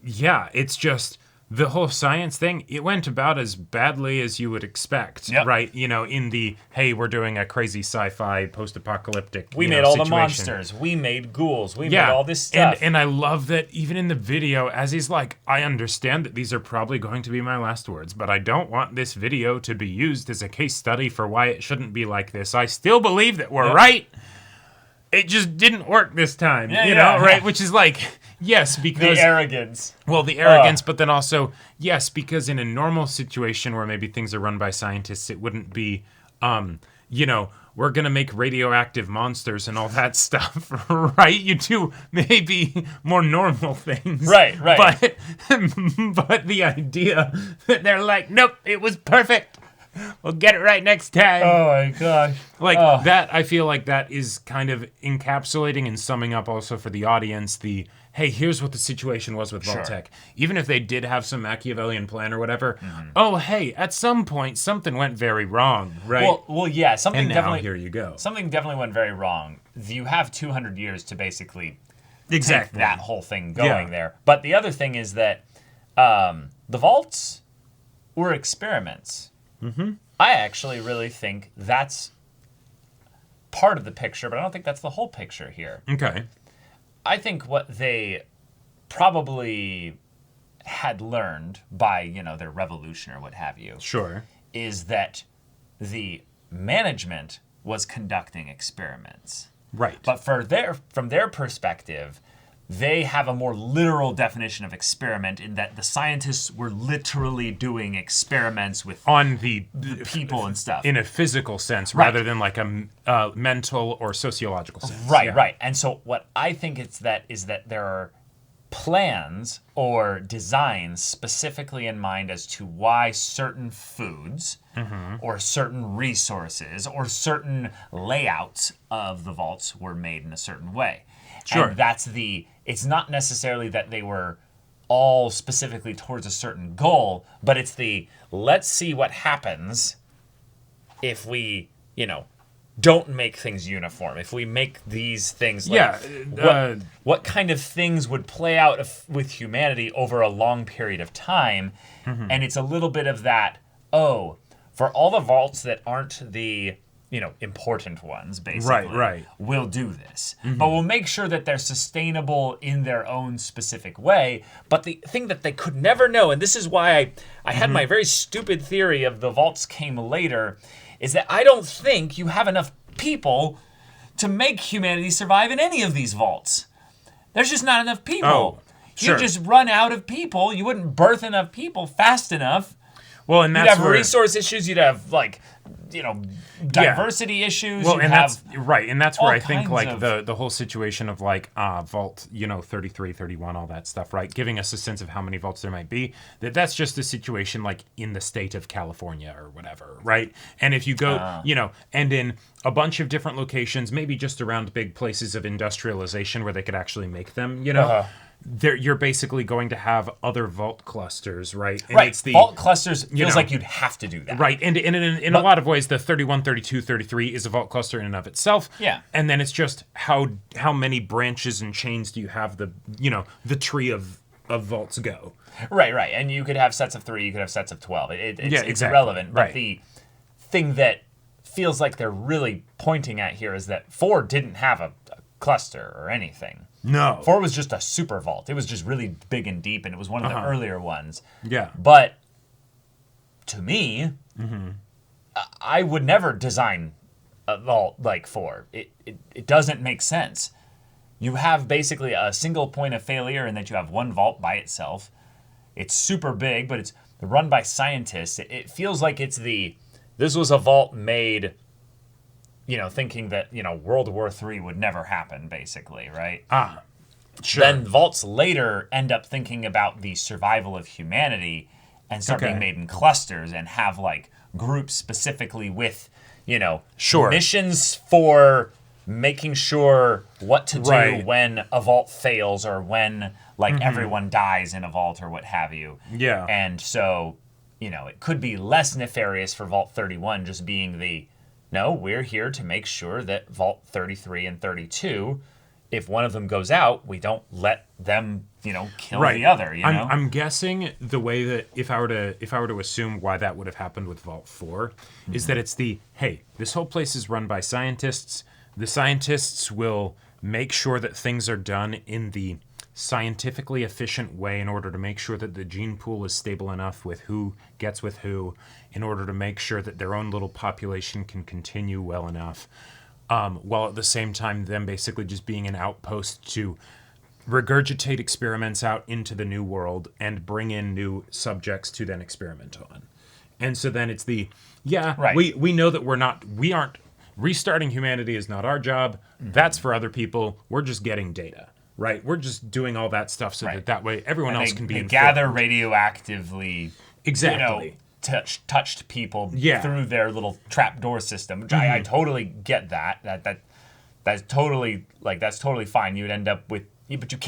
it's just the whole science thing, it went about as badly as you would expect, right? In the, hey, we're doing a crazy sci-fi post-apocalyptic We made all the monsters. We made ghouls. We made all this stuff. And I love that even in the video, as he's like, I understand that these are probably going to be my last words, but I don't want this video to be used as a case study for why it shouldn't be like this. I still believe that we're right. It just didn't work this time, right? Which is like... Yes, because... The arrogance. Well, the arrogance, but then also, yes, because in a normal situation where maybe things are run by scientists, it wouldn't be, we're going to make radioactive monsters and all that stuff, right? You do maybe more normal things. Right. But the idea that they're like, nope, it was perfect. We'll get it right next time. Oh, my gosh. That, I feel like that is kind of encapsulating and summing up also for the audience hey, here's what the situation was with Vault Tech. Even if they did have some Machiavellian plan or whatever, hey, at some point, something went very wrong, right? Well, yeah, something and now, definitely... here you go. Something definitely went very wrong. You have 200 years to basically take that whole thing going there. But the other thing is that the Vaults were experiments. I actually really think that's part of the picture, but I don't think that's the whole picture here. Okay. I think what they probably had learned by, their revolution or what have you, is that the management was conducting experiments. Right. But from their perspective, they have a more literal definition of experiment in that the scientists were literally doing experiments on the people and stuff in a physical sense rather than like a mental or sociological sense. Right. And so what I think is that there are plans or designs specifically in mind as to why certain foods or certain resources or certain layouts of the vaults were made in a certain way. And it's not necessarily that they were all specifically towards a certain goal, but it's let's see what happens if we, don't make things uniform. If we make these things what kind of things would play out with humanity over a long period of time? And it's a little bit of that, for all the vaults that aren't the important ones, basically. We'll do this. But we'll make sure that they're sustainable in their own specific way. But the thing that they could never know, and this is why I had my very stupid theory of the vaults came later, is that I don't think you have enough people to make humanity survive in any of these vaults. There's just not enough people. You just run out of people. You wouldn't birth enough people fast enough Well, and you'd that's have where, resource issues. You'd have like, diversity issues. Well, you'd and have that's right, and that's where all I think kinds like of- the whole situation of like vault, 33, 31, all that stuff, right? Giving us a sense of how many vaults there might be. That's just a situation like in the state of California or whatever, right? And if you go, and in a bunch of different locations, maybe just around big places of industrialization where they could actually make them, you're basically going to have other vault clusters, right? And right. It's the vault clusters feels like you'd have to do that. Right. And in a lot of ways, the 31, 32, 33 is a vault cluster in and of itself. Yeah. And then it's just how many branches and chains do you have the tree of vaults go? Right. And you could have sets of 3, you could have sets of 12. It's exactly. irrelevant. But Right. the thing that feels like they're really pointing at here is that 4 didn't have a cluster or anything. No. 4 was just a super vault. It was just really big and deep, and it was one of the earlier ones. Yeah. But to me, I would never design a vault like 4. It doesn't make sense. You have basically a single point of failure in that you have one vault by itself. It's super big, but it's run by scientists. It feels like this was a vault made, thinking that, World War III would never happen, basically, right? Sure. Then vaults later end up thinking about the survival of humanity and start being made in clusters and have, like, groups specifically with, missions for making sure what to do when a vault fails or when, like, everyone dies in a vault or what have you. Yeah. And so, it could be less nefarious for Vault 31 just being no, we're here to make sure that Vault 33 and 32, if one of them goes out, we don't let them, kill the other. I'm guessing the way that if I were to assume why that would have happened with Vault 4 is that it's this whole place is run by scientists. The scientists will make sure that things are done in the scientifically efficient way in order to make sure that the gene pool is stable enough with who gets with who, in order to make sure that their own little population can continue well enough, while at the same time them basically just being an outpost to regurgitate experiments out into the new world and bring in new subjects to then experiment on. And so then it's we know that we aren't restarting humanity is not our job. That's for other people. We're just getting data. Right, we're just doing all that stuff so that way everyone else can be informed. Gather radioactively, exactly, touched people through their little trapdoor system. Which I totally get that. That's totally fine. You'd end up with, but you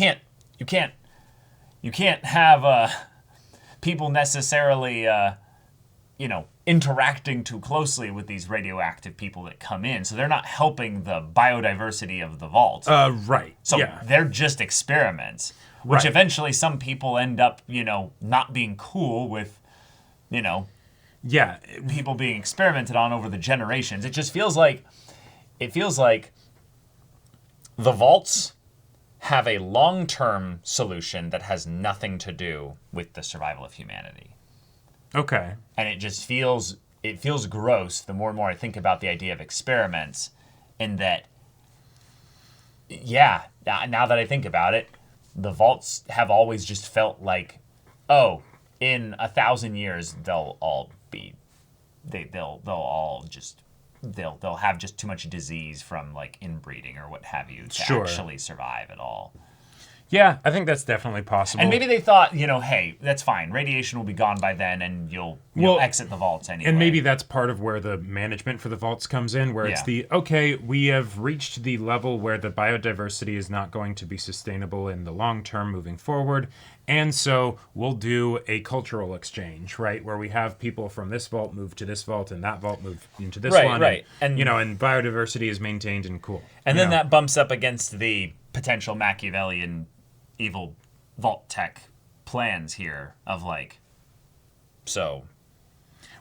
can't have people necessarily interacting too closely with these radioactive people that come in. So they're not helping the biodiversity of the vault. Right. So they're just experiments, which eventually some people end up, not being cool with, people being experimented on over the generations. It just feels like, the vaults have a long-term solution that has nothing to do with the survival of humanity. Okay. And it just feels gross the more and more I think about the idea of experiments, in that, now that I think about it, the vaults have always just felt like, in 1,000 years they'll have just too much disease from, like, inbreeding or what have you to actually survive at all. Yeah, I think that's definitely possible. And maybe they thought, hey, that's fine. Radiation will be gone by then, and you'll exit the vaults anyway. And maybe that's part of where the management for the vaults comes in, where it's we have reached the level where the biodiversity is not going to be sustainable in the long term moving forward. And so we'll do a cultural exchange, right? Where we have people from this vault move to this vault and that vault move into this one. Right. And biodiversity is maintained and cool. And then that bumps up against the potential Machiavellian evil vault tech plans here of is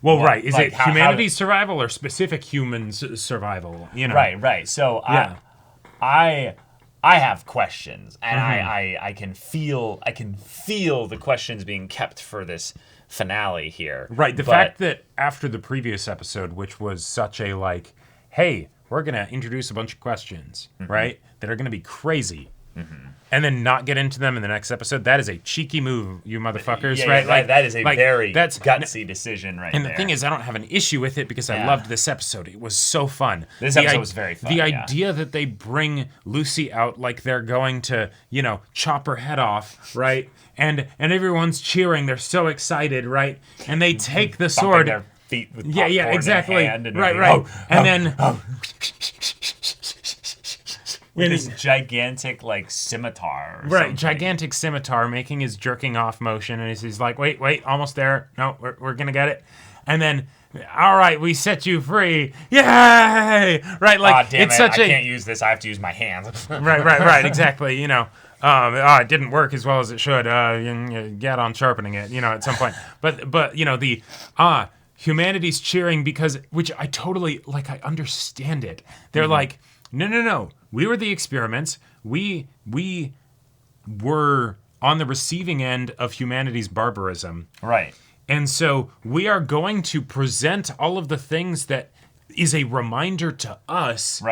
it humanity's survival or specific humans' survival? Right. So I have questions, and I can feel the questions being kept for this finale here. Right. The fact that after the previous episode, which was such a hey, we're gonna introduce a bunch of questions, right, that are gonna be crazy. and then not get into them in the next episode, that is a cheeky move, you motherfuckers, Yeah, right? yeah, that is a very that's gutsy decision right And there. the thing is, I don't have an issue with it because I loved this episode. It was so fun. This episode was very fun, The yeah. idea that they bring Lucy out like they're going to, chop her head off, right? And everyone's cheering. They're so excited, right? And they take the sword. Their feet with Yeah, popcorn exactly. in hand and Right. everything. And then with this gigantic scimitar. Or right, something. gigantic scimitar making his jerking off motion, and he's like, wait, almost there. No, we're gonna get it. And then, all right, we set you free. Yay! Right, like damn it's it, such I a can't use this. I have to use my hands. right, exactly. It didn't work as well as it should. Get on sharpening it, at some point. But the humanity's cheering because, which I totally I understand it. They're like, no. We were the experiments. We were on the receiving end of humanity's barbarism. Right. And so we are going to present all of the things that is a reminder to us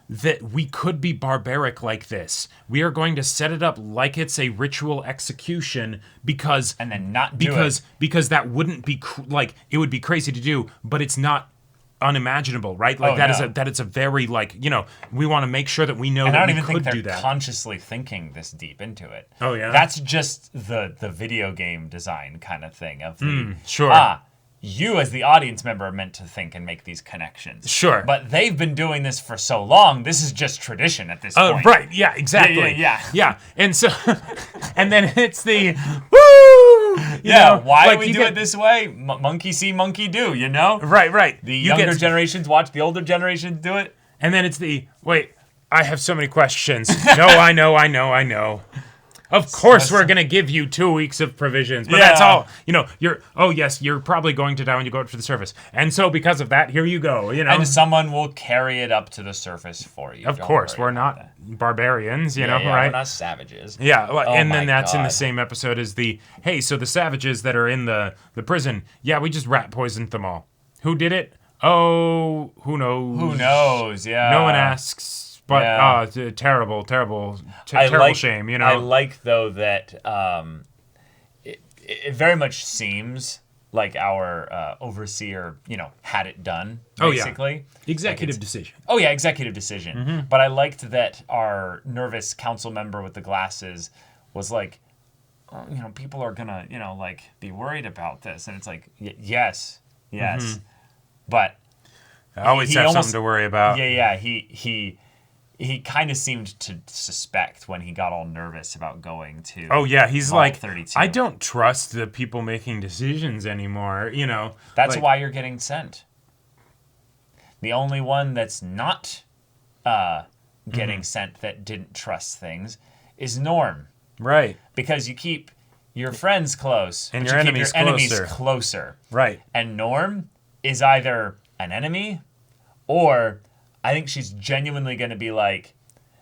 that we could be barbaric like this. We are going to set it up like it's a ritual execution because and then not do it. Because that wouldn't be it would be crazy to do, but it's not unimaginable, right? That is a very we want to make sure that we know and that I don't we even could think do they're that. consciously thinking this deep into it. Oh yeah, that's just the video game design kind of thing of the sure. You as the audience member are meant to think and make these connections. Sure. But they've been doing this for so long, this is just tradition at this point. Right, yeah, exactly. Yeah. And so, and then it's the, woo! Why do we do it this way? Monkey see, monkey do, Right. The younger generations watch the older generations do it. And then it's the, wait, I have so many questions. No, I know. Of course, we're gonna give you 2 weeks of provisions, but that's all. You're probably going to die when you go out to the surface, and so because of that, here you go. And someone will carry it up to the surface for you. Of course, we're not barbarians, right? We're not savages. Yeah, and then that's in the same episode as the so the savages that are in the prison. Yeah, we just rat poisoned them all. Who did it? Oh, who knows? Who knows? Yeah, no one asks. But terrible shame, I like though that it very much seems like our overseer, had it done. Basically, executive decision. Oh yeah, executive decision. But I liked that our nervous council member with the glasses was like, people are gonna, be worried about this, and it's like, yes, but I always have something to worry about. Yeah, he kind of seemed to suspect when he got all nervous about going to. Oh yeah, he's Vault like, 32. I don't trust the people making decisions anymore. That's why you're getting sent. The only one that's not getting sent that didn't trust things is Norm. Right. Because you keep your friends close and but your you enemies keep your enemies closer. Right. And Norm is either an enemy or I think she's genuinely going to be like,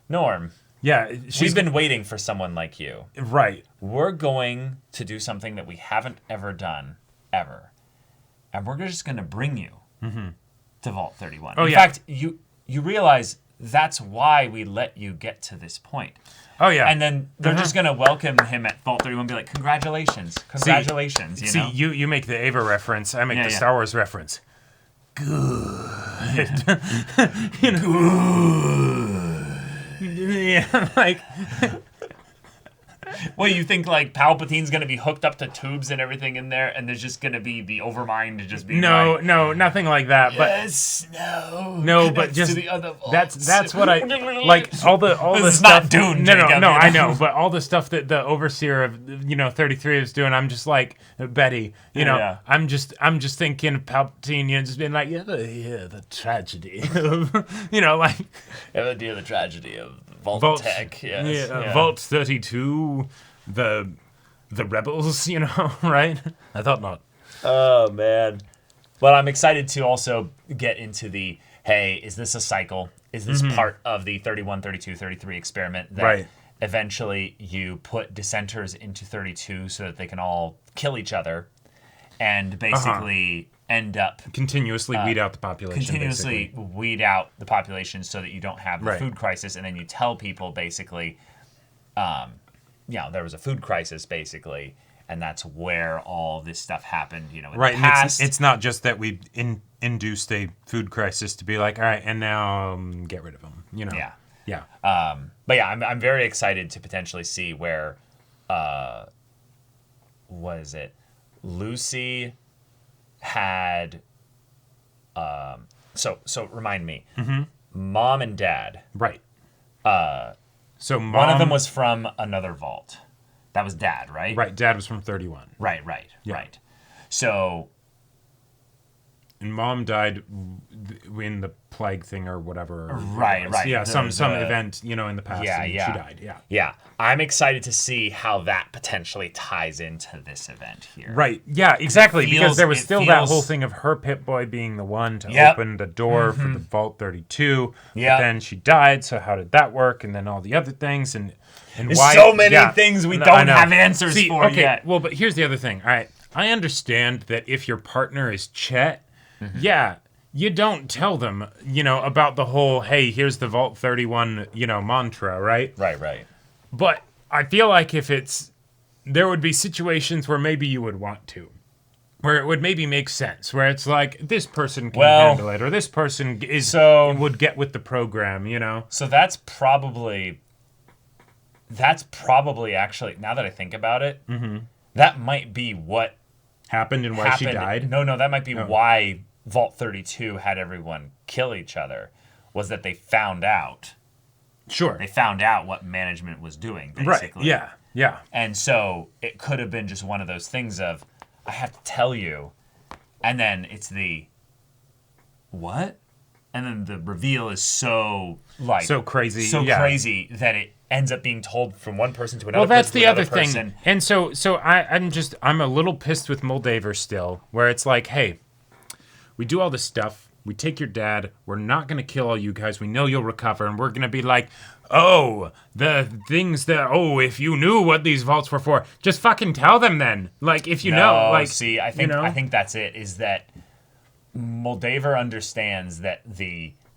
Norm, we've been waiting for someone like you. Right. We're going to do something that we haven't ever done, ever. And we're just going to bring you to Vault 31. In fact, you realize that's why we let you get to this point. Oh, yeah. And then they're just going to welcome him at Vault 31 and be like, congratulations. See, you make the Ava reference. I make the Star Wars reference. Good. Good. Yeah, like... Well, you think like Palpatine's gonna be hooked up to tubes and everything in there, and there's just gonna be the Overmind just being no, nothing like that. Yes, no, but just that's what I like. All the this stuff. Is not Dune, no, Jacob, I know, but all the stuff that the overseer of 33 is doing, I'm just like Betty. I'm just thinking of Palpatine, just being like, the tragedy of, like. Ever hear the tragedy of Vault Tech? Yes. Vault 32. The rebels, right? I thought not. Oh man, but I'm excited to also get into the is this a cycle? Is this part of the 31, 32, 33 experiment that eventually you put dissenters into 32 so that they can all kill each other and basically end up continuously weed out the population. Weed out the population so that you don't have the food crisis, and then you tell people basically, there was a food crisis basically, and that's where all this stuff happened. In Right, the past. and it's not just that we induced a food crisis to be like, all right, and now get rid of them. Yeah. Yeah. But yeah, I'm very excited to potentially see where, what is it? Lucy had, so remind me, mom and dad. Right. So one of them was from another vault. That was dad, right? Right. Dad was from 31. Right. So. And mom died in the plague thing or whatever. Right. Yeah, some event, in the past. Yeah. She died. Yeah. Yeah. I'm excited to see how that potentially ties into this event here. Right. Yeah, exactly. Because there was still that whole thing of her Pip-Boy being the one to open the door for the Vault 32. Yeah. But then she died, so how did that work? And then all the other things and There's why so many things we don't have answers for yet. Well, but here's the other thing. All right. I understand that if your partner is Chet, yeah, you don't tell them, about the whole, hey, here's the Vault 31, mantra, right? Right. But I feel like there would be situations where maybe you would want to, where it would maybe make sense, where it's like, this person can handle it, or this person would get with the program, So that's probably actually, now that I think about it, that might be what happened and why she died. No, that might be why Vault 32 had everyone kill each other, was that they found out. Sure. They found out what management was doing, basically. Right, yeah. And so it could have been just one of those things of, I have to tell you, and then it's the, what? And then the reveal is so crazy that it ends up being told from one person to another. Well, that's person the to other another thing. person. And so I'm a little pissed with Moldaver still, where it's like, hey, we do all this stuff. We take your dad. We're not going to kill all you guys. We know you'll recover. And we're going to be like, oh, the things that, if you knew what these vaults were for, just fucking tell them then. Like, if you know. Like, see, I think that's it, is that Moldaver understands that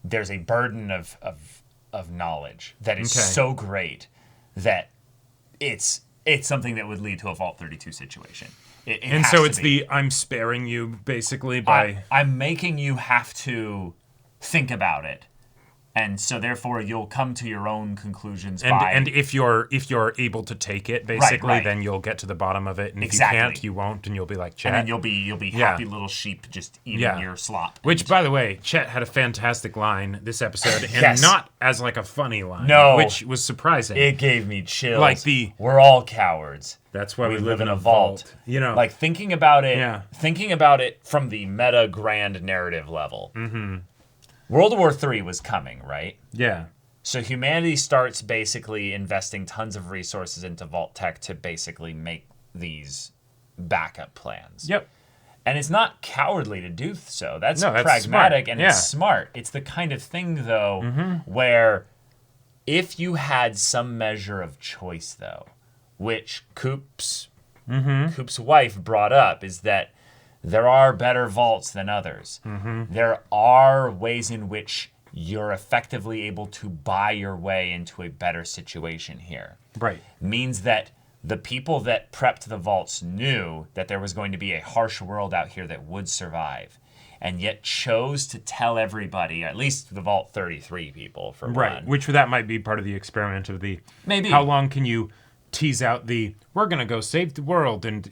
there's a burden of knowledge that is so great that it's something that would lead to a Vault 32 situation. And so it's I'm sparing you basically by I'm making you have to think about it, and so therefore you'll come to your own conclusions. And if you're able to take it, basically, then you'll get to the bottom of it. And if you can't, you won't, and you'll be like Chet. And then you'll be happy little sheep just eating your slop. Which, by the way, Chet had a fantastic line this episode, and not as like a funny line, which was surprising. It gave me chills. Like we're all cowards. That's why we live in a vault. Like thinking about it from the meta grand narrative level. World War III was coming, right? Yeah. So humanity starts basically investing tons of resources into Vault Tech to basically make these backup plans. Yep. And it's not cowardly to do so. That's pragmatic smart. And it's smart. It's the kind of thing, though, where if you had some measure of choice, though, which Coop's wife brought up, is that there are better vaults than others. There are ways in which you're effectively able to buy your way into a better situation here. Right. Means that the people that prepped the vaults knew that there was going to be a harsh world out here that would survive, and yet chose to tell everybody, at least the Vault 33 people, for one. Which that might be part of the experiment of the... Maybe. How long can you tease out we're going to go save the world, and,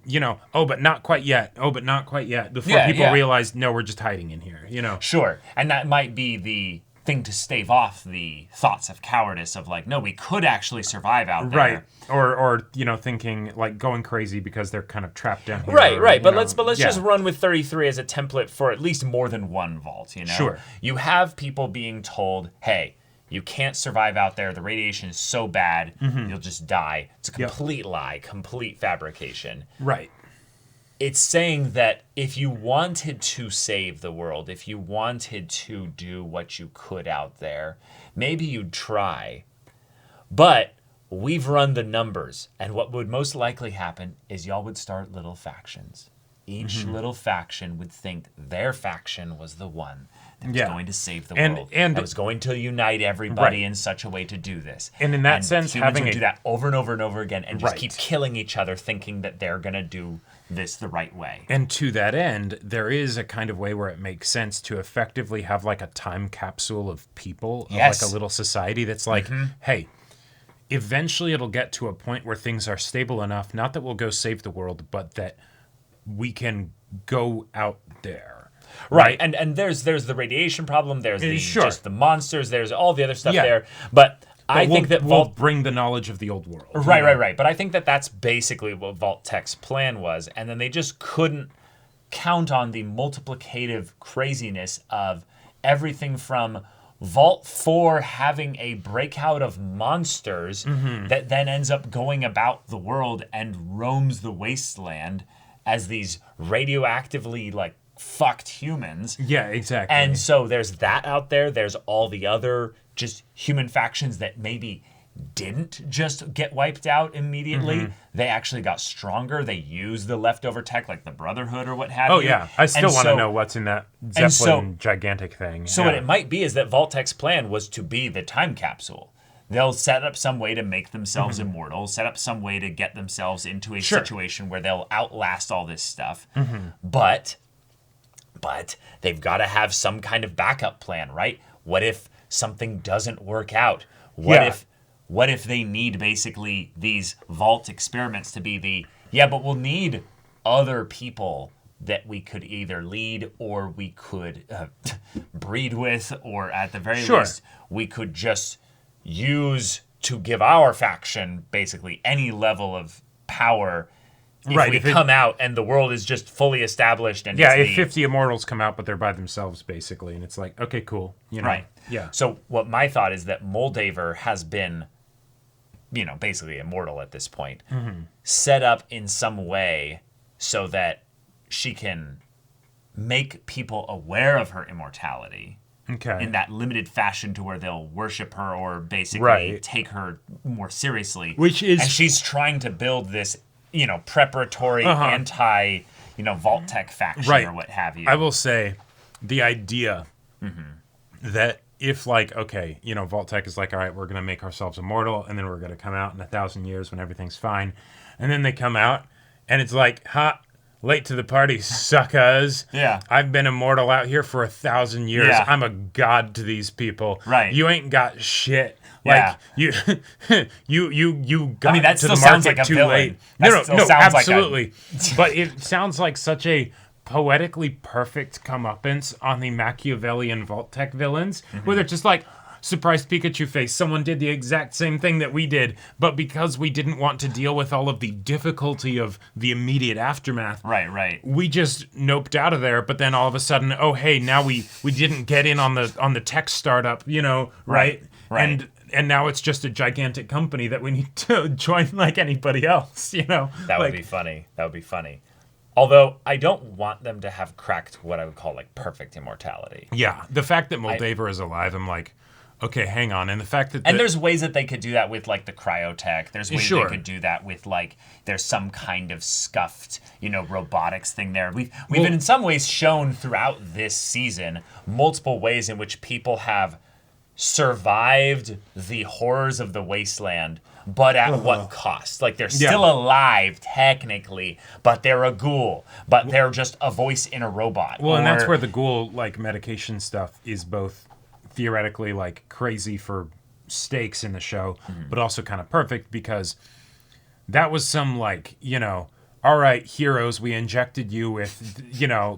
but not quite yet. Oh, but not quite yet. Before people realize, no, we're just hiding in here, Sure. And that might be the thing to stave off the thoughts of cowardice of like, no, we could actually survive out there. Right. Or thinking like going crazy because they're kind of trapped down here. Right. But let's just run with 33 as a template for at least more than one vault, Sure. You have people being told, hey, you can't survive out there. The radiation is so bad, you'll just die. It's a complete lie, complete fabrication. Right. It's saying that if you wanted to save the world, if you wanted to do what you could out there, maybe you'd try. But we've run the numbers, and what would most likely happen is y'all would start little factions. each little faction would think their faction was the one that was going to save the world, and that was going to unite everybody in such a way to do this. And in that sense, humans would do that over and over and over again, and just keep killing each other, thinking that they're going to do this the right way. And to that end, there is a kind of way where it makes sense to effectively have like a time capsule of people, of like a little society that's like, hey, eventually it'll get to a point where things are stable enough, not that we'll go save the world, but that we can go out there. Right. And there's the radiation problem, there's the just the monsters, there's all the other stuff there. But I think that we'll bring the knowledge of the old world. Right. But I think that that's basically what Vault-Tec's plan was, and then they just couldn't count on the multiplicative craziness of everything from Vault 4 having a breakout of monsters that then ends up going about the world and roams the wasteland as these radioactively like fucked humans. Yeah, exactly. And so there's that out there. There's all the other just human factions that maybe didn't just get wiped out immediately. They actually got stronger. They used the leftover tech like the Brotherhood or what have you. Oh yeah, I still want to know what's in that Zeppelin gigantic thing. So what it might be is that Vault-Tec's plan was to be the time capsule. They'll set up some way to make themselves immortal, set up some way to get themselves into a situation where they'll outlast all this stuff. But they've got to have some kind of backup plan, right? What if something doesn't work out? What if they need basically these Vault experiments to be but we'll need other people that we could either lead or we could breed with, or at the very least, we could just use to give our faction basically any level of power if we come out and the world is just fully established. And if 50 immortals come out, but they're by themselves, basically. And it's like, okay, cool. You know? Right. Yeah. So what my thought is that Moldaver has been, basically immortal at this point, set up in some way so that she can make people aware of her immortality. Okay. In that limited fashion to where they'll worship her or basically take her more seriously. And she's trying to build this, preparatory anti, Vault-Tec faction or what have you. I will say the idea that if Vault-Tec is like, all right, we're going to make ourselves immortal and then we're going to come out in 1,000 years when everything's fine. And then they come out and it's like, late to the party, suckers. Yeah. I've been immortal out here for 1,000 years. Yeah. I'm a god to these people. Right. You ain't got shit. Like you got that to the sounds market like a too villain. late. No, absolutely. But it sounds like such a poetically perfect comeuppance on the Machiavellian Vault-Tec villains, where they're just like, surprise Pikachu face, someone did the exact same thing that we did, but because we didn't want to deal with all of the difficulty of the immediate aftermath, we just noped out of there. But then all of a sudden, oh hey, now we didn't get in on the tech startup, right? And now it's just a gigantic company that we need to join like anybody else, That would be funny. That would be funny. Although I don't want them to have cracked what I would call like perfect immortality. Yeah, the fact that Moldaver is alive, I'm like, okay, hang on. And the fact that... And there's ways that they could do that with, like, the cryotech. There's ways they could do that with, like, there's some kind of scuffed, robotics thing there. We've been in some ways shown throughout this season multiple ways in which people have survived the horrors of the wasteland, but at what cost? Like, they're still alive, technically, but they're a ghoul. But they're just a voice in a robot. Well, and that's where the ghoul, like, medication stuff is both... theoretically like crazy for stakes in the show, but also kind of perfect because that was some like, all right, heroes, we injected you with,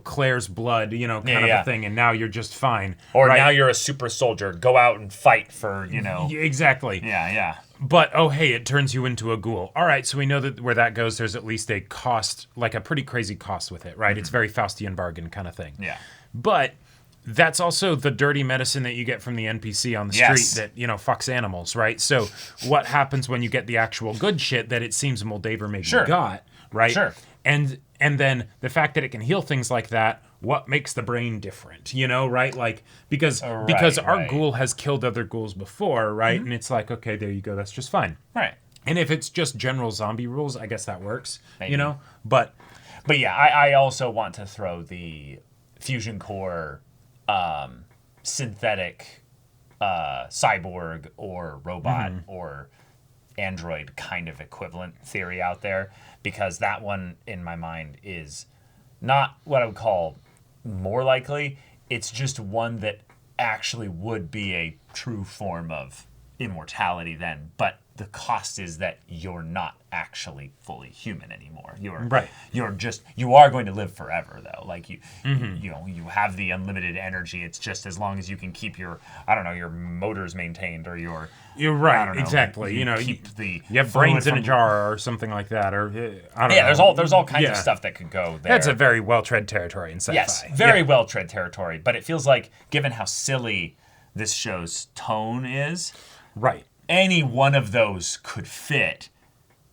Claire's blood, kind of a thing, and now you're just fine. Or now you're a super soldier, go out and fight for, Exactly. Yeah. But, oh, hey, it turns you into a ghoul. All right, so we know that where that goes, there's at least a cost, like a pretty crazy cost with it, right? It's very Faustian bargain kind of thing. Yeah. But... that's also the dirty medicine that you get from the NPC on the street that, fucks animals, right? So what happens when you get the actual good shit that it seems Moldaver maybe got, right? Sure. And then the fact that it can heal things like that, what makes the brain different, right? Like, because our ghoul has killed other ghouls before, right? And it's like, okay, there you go, that's just fine. Right. And if it's just general zombie rules, I guess that works, Maybe. But... But yeah, I also want to throw the fusion core synthetic cyborg or robot or android kind of equivalent theory out there, because that one in my mind is not what I would call more likely. It's just one that actually would be a true form of immortality then, but the cost is that you're not actually fully human anymore. You are going to live forever though. Like you you have the unlimited energy. It's just as long as you can keep your your motors maintained, or you're right, exactly. You keep the you have brains in a jar or something like that, or I don't Yeah, know. there's all kinds of stuff that could go there. That's a very well-tread territory in sci-fi. Yes, very well-tread territory. But it feels like, given how silly this show's tone is, right, any one of those could fit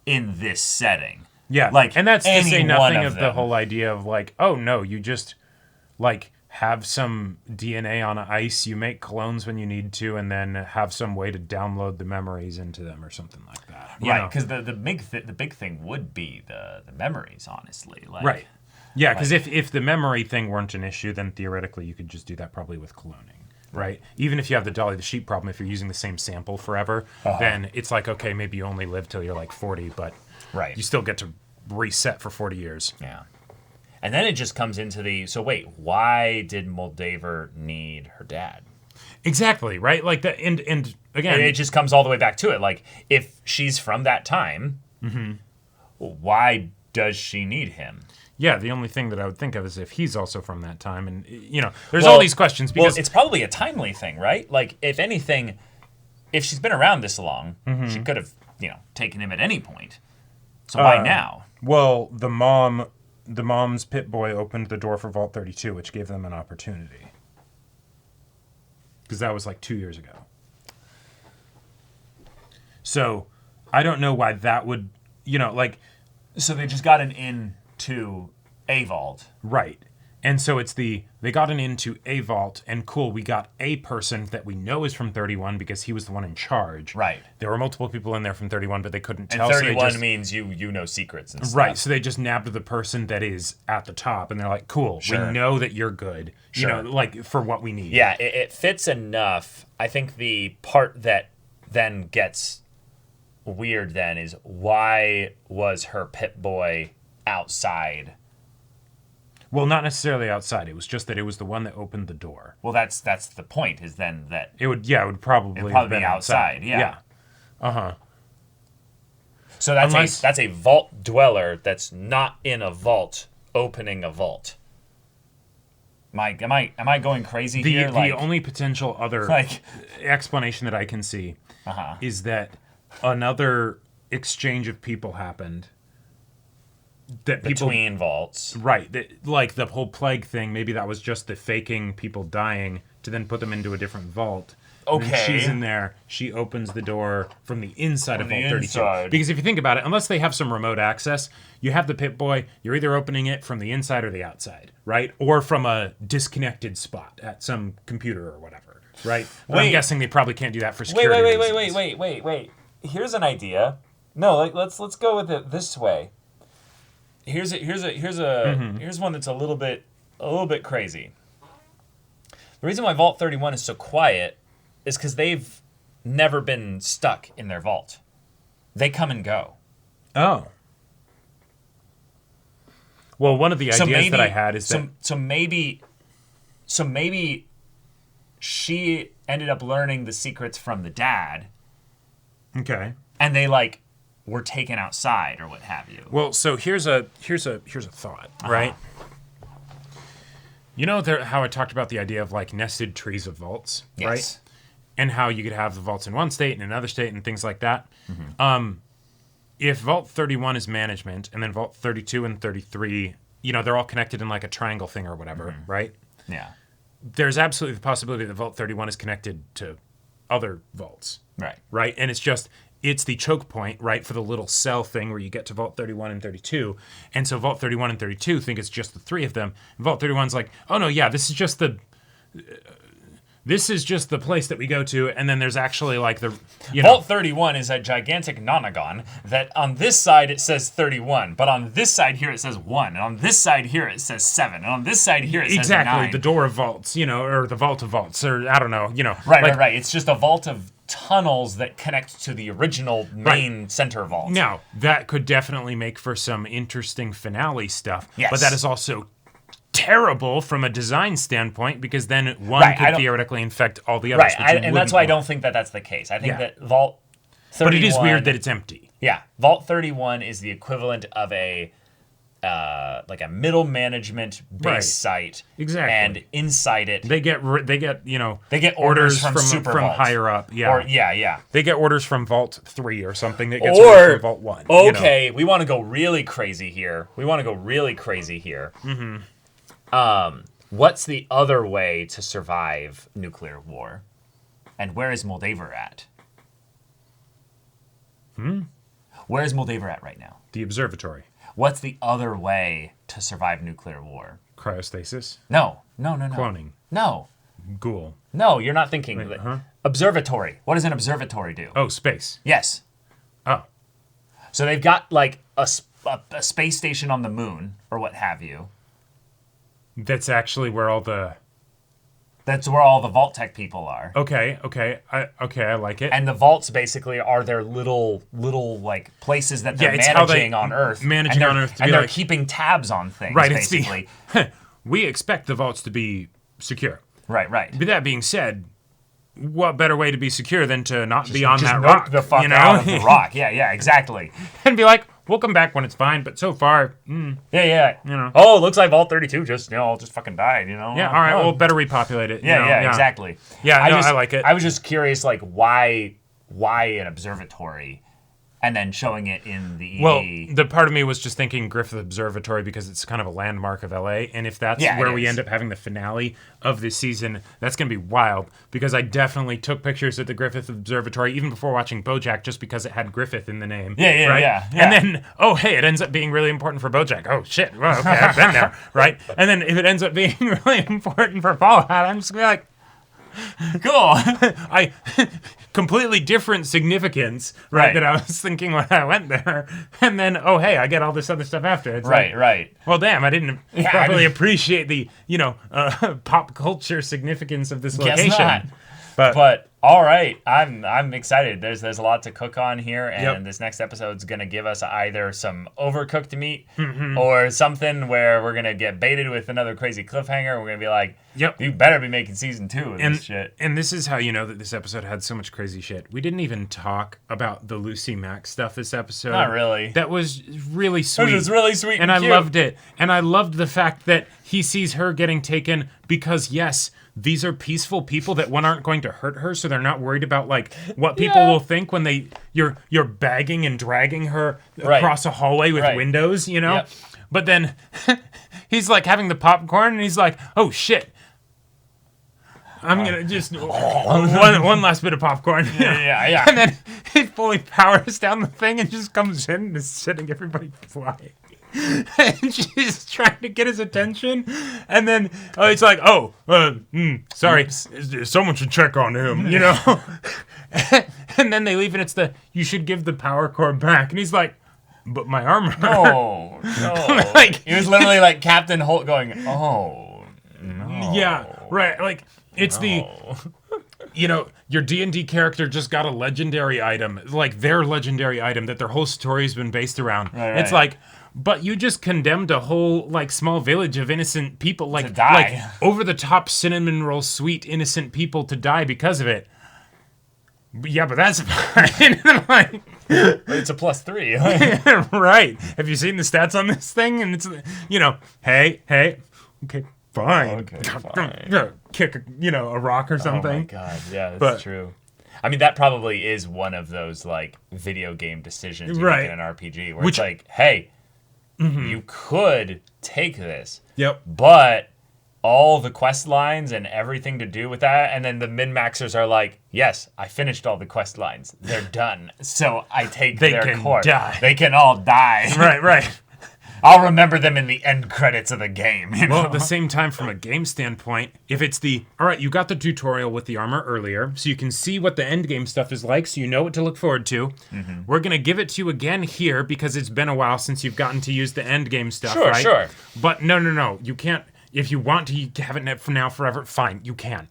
in this setting. Yeah, like, and that's to say nothing of the them. whole idea of like, oh no, you just like have some DNA on ice, you make clones when you need to, and then have some way to download the memories into them or something like that. Right, because the big thing would be the memories, honestly. Like, right. Yeah, because if the memory thing weren't an issue, then theoretically you could just do that probably with cloning. Right. Even if you have the Dolly the Sheep problem, if you're using the same sample forever, then it's like, okay, maybe you only live till you're like 40, but you still get to reset for 40 years. Yeah. And then it just comes into so wait, why did Moldaver need her dad? Exactly, right? Like that, and again, and it just comes all the way back to it. Like, if she's from that time, why does she need him? Yeah, the only thing that I would think of is if he's also from that time, and there's all these questions because it's probably a timely thing, right? Like, if anything, if she's been around this long, she could have, taken him at any point. So why now? Well, the mom's pit boy opened the door for Vault 32, which gave them an opportunity, because that was like 2 years ago. So I don't know why that would, So they just got an in to a vault. Right. And so they got an into a vault, and cool, we got a person that we know is from 31 because he was the one in charge. Right. There were multiple people in there from 31, but they couldn't tell. And 31 means you know secrets and stuff. Right, so they just nabbed the person that is at the top, and they're like, cool, we know that you're good, for what we need. Yeah, it fits enough. I think the part that then gets weird then is, why was her pit boy outside? Well, not necessarily outside. It was just that it was the one that opened the door. Well, that's the point, is then that it would probably be outside. Yeah. So that's a vault dweller that's not in a vault opening a vault. Am I going crazy here? The only potential other explanation that I can see is that another exchange of people happened. That between vaults. Right. Like the whole plague thing, maybe that was just the faking people dying to then put them into a different vault. Okay. And she's in there. She opens the door from the inside of Vault 32. Inside. Because if you think about it, unless they have some remote access, you have the Pit Boy, you're either opening it from the inside or the outside, right? Or from a disconnected spot at some computer or whatever, right? But I'm guessing they probably can't do that for security reasons. Wait. Here's an idea. No, let's go with it this way. Here's one that's a little bit crazy. The reason why Vault 31 is so quiet is because they've never been stuck in their vault. They come and go. Oh. Well, one of the ideas that I had is that so maybe she ended up learning the secrets from the dad. Okay. And they were taken outside or what have you. Well, so here's a thought, right? You know how I talked about the idea of nested trees of vaults, right? And how you could have the vaults in one state and another state and things like that. If Vault 31 is management and then Vault 32 and 33, they're all connected in a triangle thing or whatever, right? Yeah. There's absolutely the possibility that Vault 31 is connected to other vaults. Right. Right? And it's the choke point, right, for the little cell thing where you get to Vault 31 and 32. And so Vault 31 and 32 think it's just the three of them. And Vault 31's like, oh no, yeah, this is just this is just the place that we go to, and then there's actually like the Vault 31 is a gigantic nonagon that on this side it says 31, but on this side here it says 1, and on this side here it says 7, and on this side here it says 9. the door of vaults, or the vault of vaults, or I don't know, Right. It's just a vault of tunnels that connect to the original main center vault. Now, that could definitely make for some interesting finale stuff, Yes. but that is also terrible from a design standpoint, because then one could theoretically infect all the others. Right, and that's why I don't think that that's the case. I think that Vault 31... But it is weird that it's empty. Yeah, Vault 31 is the equivalent of a middle management base site. Exactly. And inside it... They get orders from Super from Vault. higher up. Yeah. They get orders from Vault 3 or something that gets orders from Vault 1. Okay, we want to go really crazy here. Mm-hmm. What's the other way to survive nuclear war? And where is Moldaver at? Where is Moldaver at right now? The observatory. What's the other way to survive nuclear war? Cryostasis? No. Cloning? No. Ghoul? No, you're not thinking. Observatory. What does an observatory do? Oh, space. Yes. Oh. So they've got like a space station on the moon or what have you. That's actually where all the... That's where all the Vault Tech people are. Okay, I like it. And the vaults basically are their little like places that they're managing on Earth. Managing on Earth, and they're keeping tabs on things. Right, basically. We expect the vaults to be secure. Right. But that being said, what better way to be secure than to not be on just that nuke rock? The fuck out of the rock. Yeah, exactly. And be like, we'll come back when it's fine, but so far, yeah. Oh, it looks like Vault 32 just fucking died. Yeah. All right. Well, better repopulate it. Yeah, exactly. Yeah. I like it. I was just curious, like, why an observatory, and then showing it in the ED. Well, the part of me was just thinking Griffith Observatory because it's kind of a landmark of LA, and if that's where we end up having the finale of this season, that's going to be wild, because I definitely took pictures at the Griffith Observatory even before watching BoJack, just because it had Griffith in the name. Yeah. And then, it ends up being really important for BoJack. Oh shit! Well, okay, I've been there, right? And then if it ends up being really important for Fallout, I'm just gonna be like, cool. Completely different significance, right? That I was thinking when I went there, and then I get all this other stuff after. It's right. Well, damn, I didn't properly appreciate the pop culture significance of this location. Guess not. But all right, I'm excited. There's a lot to cook on here, and this next episode's gonna give us either some overcooked meat or something where we're gonna get baited with another crazy cliffhanger. We're gonna be like, you better be making season 2 of this shit. And this is how you know that this episode had so much crazy shit. We didn't even talk about the Lucy Mack stuff this episode. Not really. That was really sweet. It was really sweet and I cute. Loved it. And I loved the fact that he sees her getting taken because, yes, these are peaceful people that aren't going to hurt her, so they're not worried about like what people will think when you're bagging and dragging her across a hallway with windows, Yep. But then he's like having the popcorn and he's like, oh shit, I'm gonna just one last bit of popcorn. Yeah. And then he fully powers down the thing and just comes in and is setting everybody flying. And she's trying to get his attention, and then it's like, sorry, someone should check on him, And then they leave, and it's you should give the power cord back, and he's like, but my armor. No. Like he was literally like Captain Holt going, oh no. Yeah, right. Like it's your D&D character just got a legendary item, like their legendary item that their whole story's been based around. Right. It's like, but you just condemned a whole like small village of innocent people, like to die. Like over the top cinnamon roll sweet innocent people to die because of it. Yeah, but that's fine. Like, it's a +3. Right. Have you seen the stats on this thing? And it's hey, okay, fine. Okay, fine. Kick a rock or something. Oh my god, yeah, that's true. I mean, that probably is one of those like video game decisions you make in an RPG where it's like, hey, you could take this. Yep. But all the quest lines and everything to do with that, and then the min-maxers are like, yes, I finished all the quest lines. They're done. So I take their core. Die. They can all die. Right. I'll remember them in the end credits of the game. You know? Well, at the same time, from a game standpoint, if it's all right, you got the tutorial with the armor earlier, so you can see what the end game stuff is like, so you know what to look forward to. Mm-hmm. We're going to give it to you again here because it's been a while since you've gotten to use the end game stuff, right? Sure. But no. You can't. If you want to have it for now forever, fine. You can.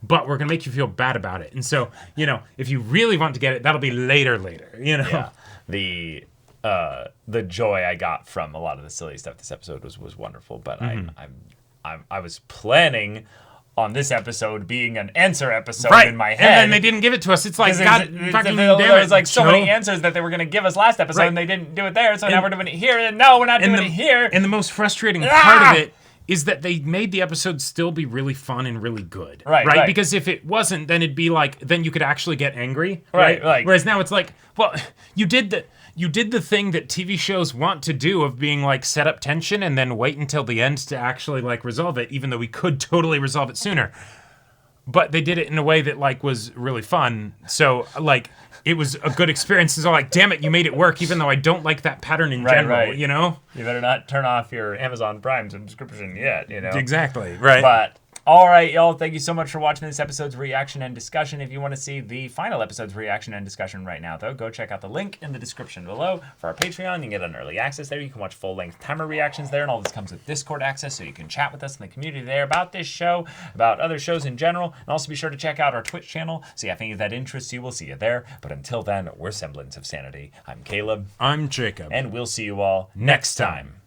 But we're going to make you feel bad about it. And so, if you really want to get it, that'll be later, Yeah. The joy I got from a lot of the silly stuff this episode was wonderful, but I was planning on this episode being an answer episode in my head. And then they didn't give it to us. It's like, God fucking damn it. There was like so many answers that they were going to give us last episode, and they didn't do it there, so now we're doing it here, and no, we're not doing it here. And the most frustrating part of it is that they made the episode still be really fun and really good. Right? Because if it wasn't, then it'd be like, then you could actually get angry. Right. Whereas now it's like, well, you did the thing that TV shows want to do of being like set up tension and then wait until the end to actually like resolve it, even though we could totally resolve it sooner. But they did it in a way that like was really fun. So like it was a good experience. So like, damn it, you made it work, even though I don't like that pattern in general, You better not turn off your Amazon Prime subscription yet, Exactly, right. But all right, y'all, thank you so much for watching this episode's reaction and discussion. If you want to see the final episode's reaction and discussion right now, though, go check out the link in the description below for our Patreon. You can get an early access there. You can watch full-length timer reactions there, and all this comes with Discord access, so you can chat with us in the community there about this show, about other shows in general, and also be sure to check out our Twitch channel. See if any of that interests you. We'll see you there. But until then, we're Semblance of Sanity. I'm Caleb. I'm Jacob. And we'll see you all next time.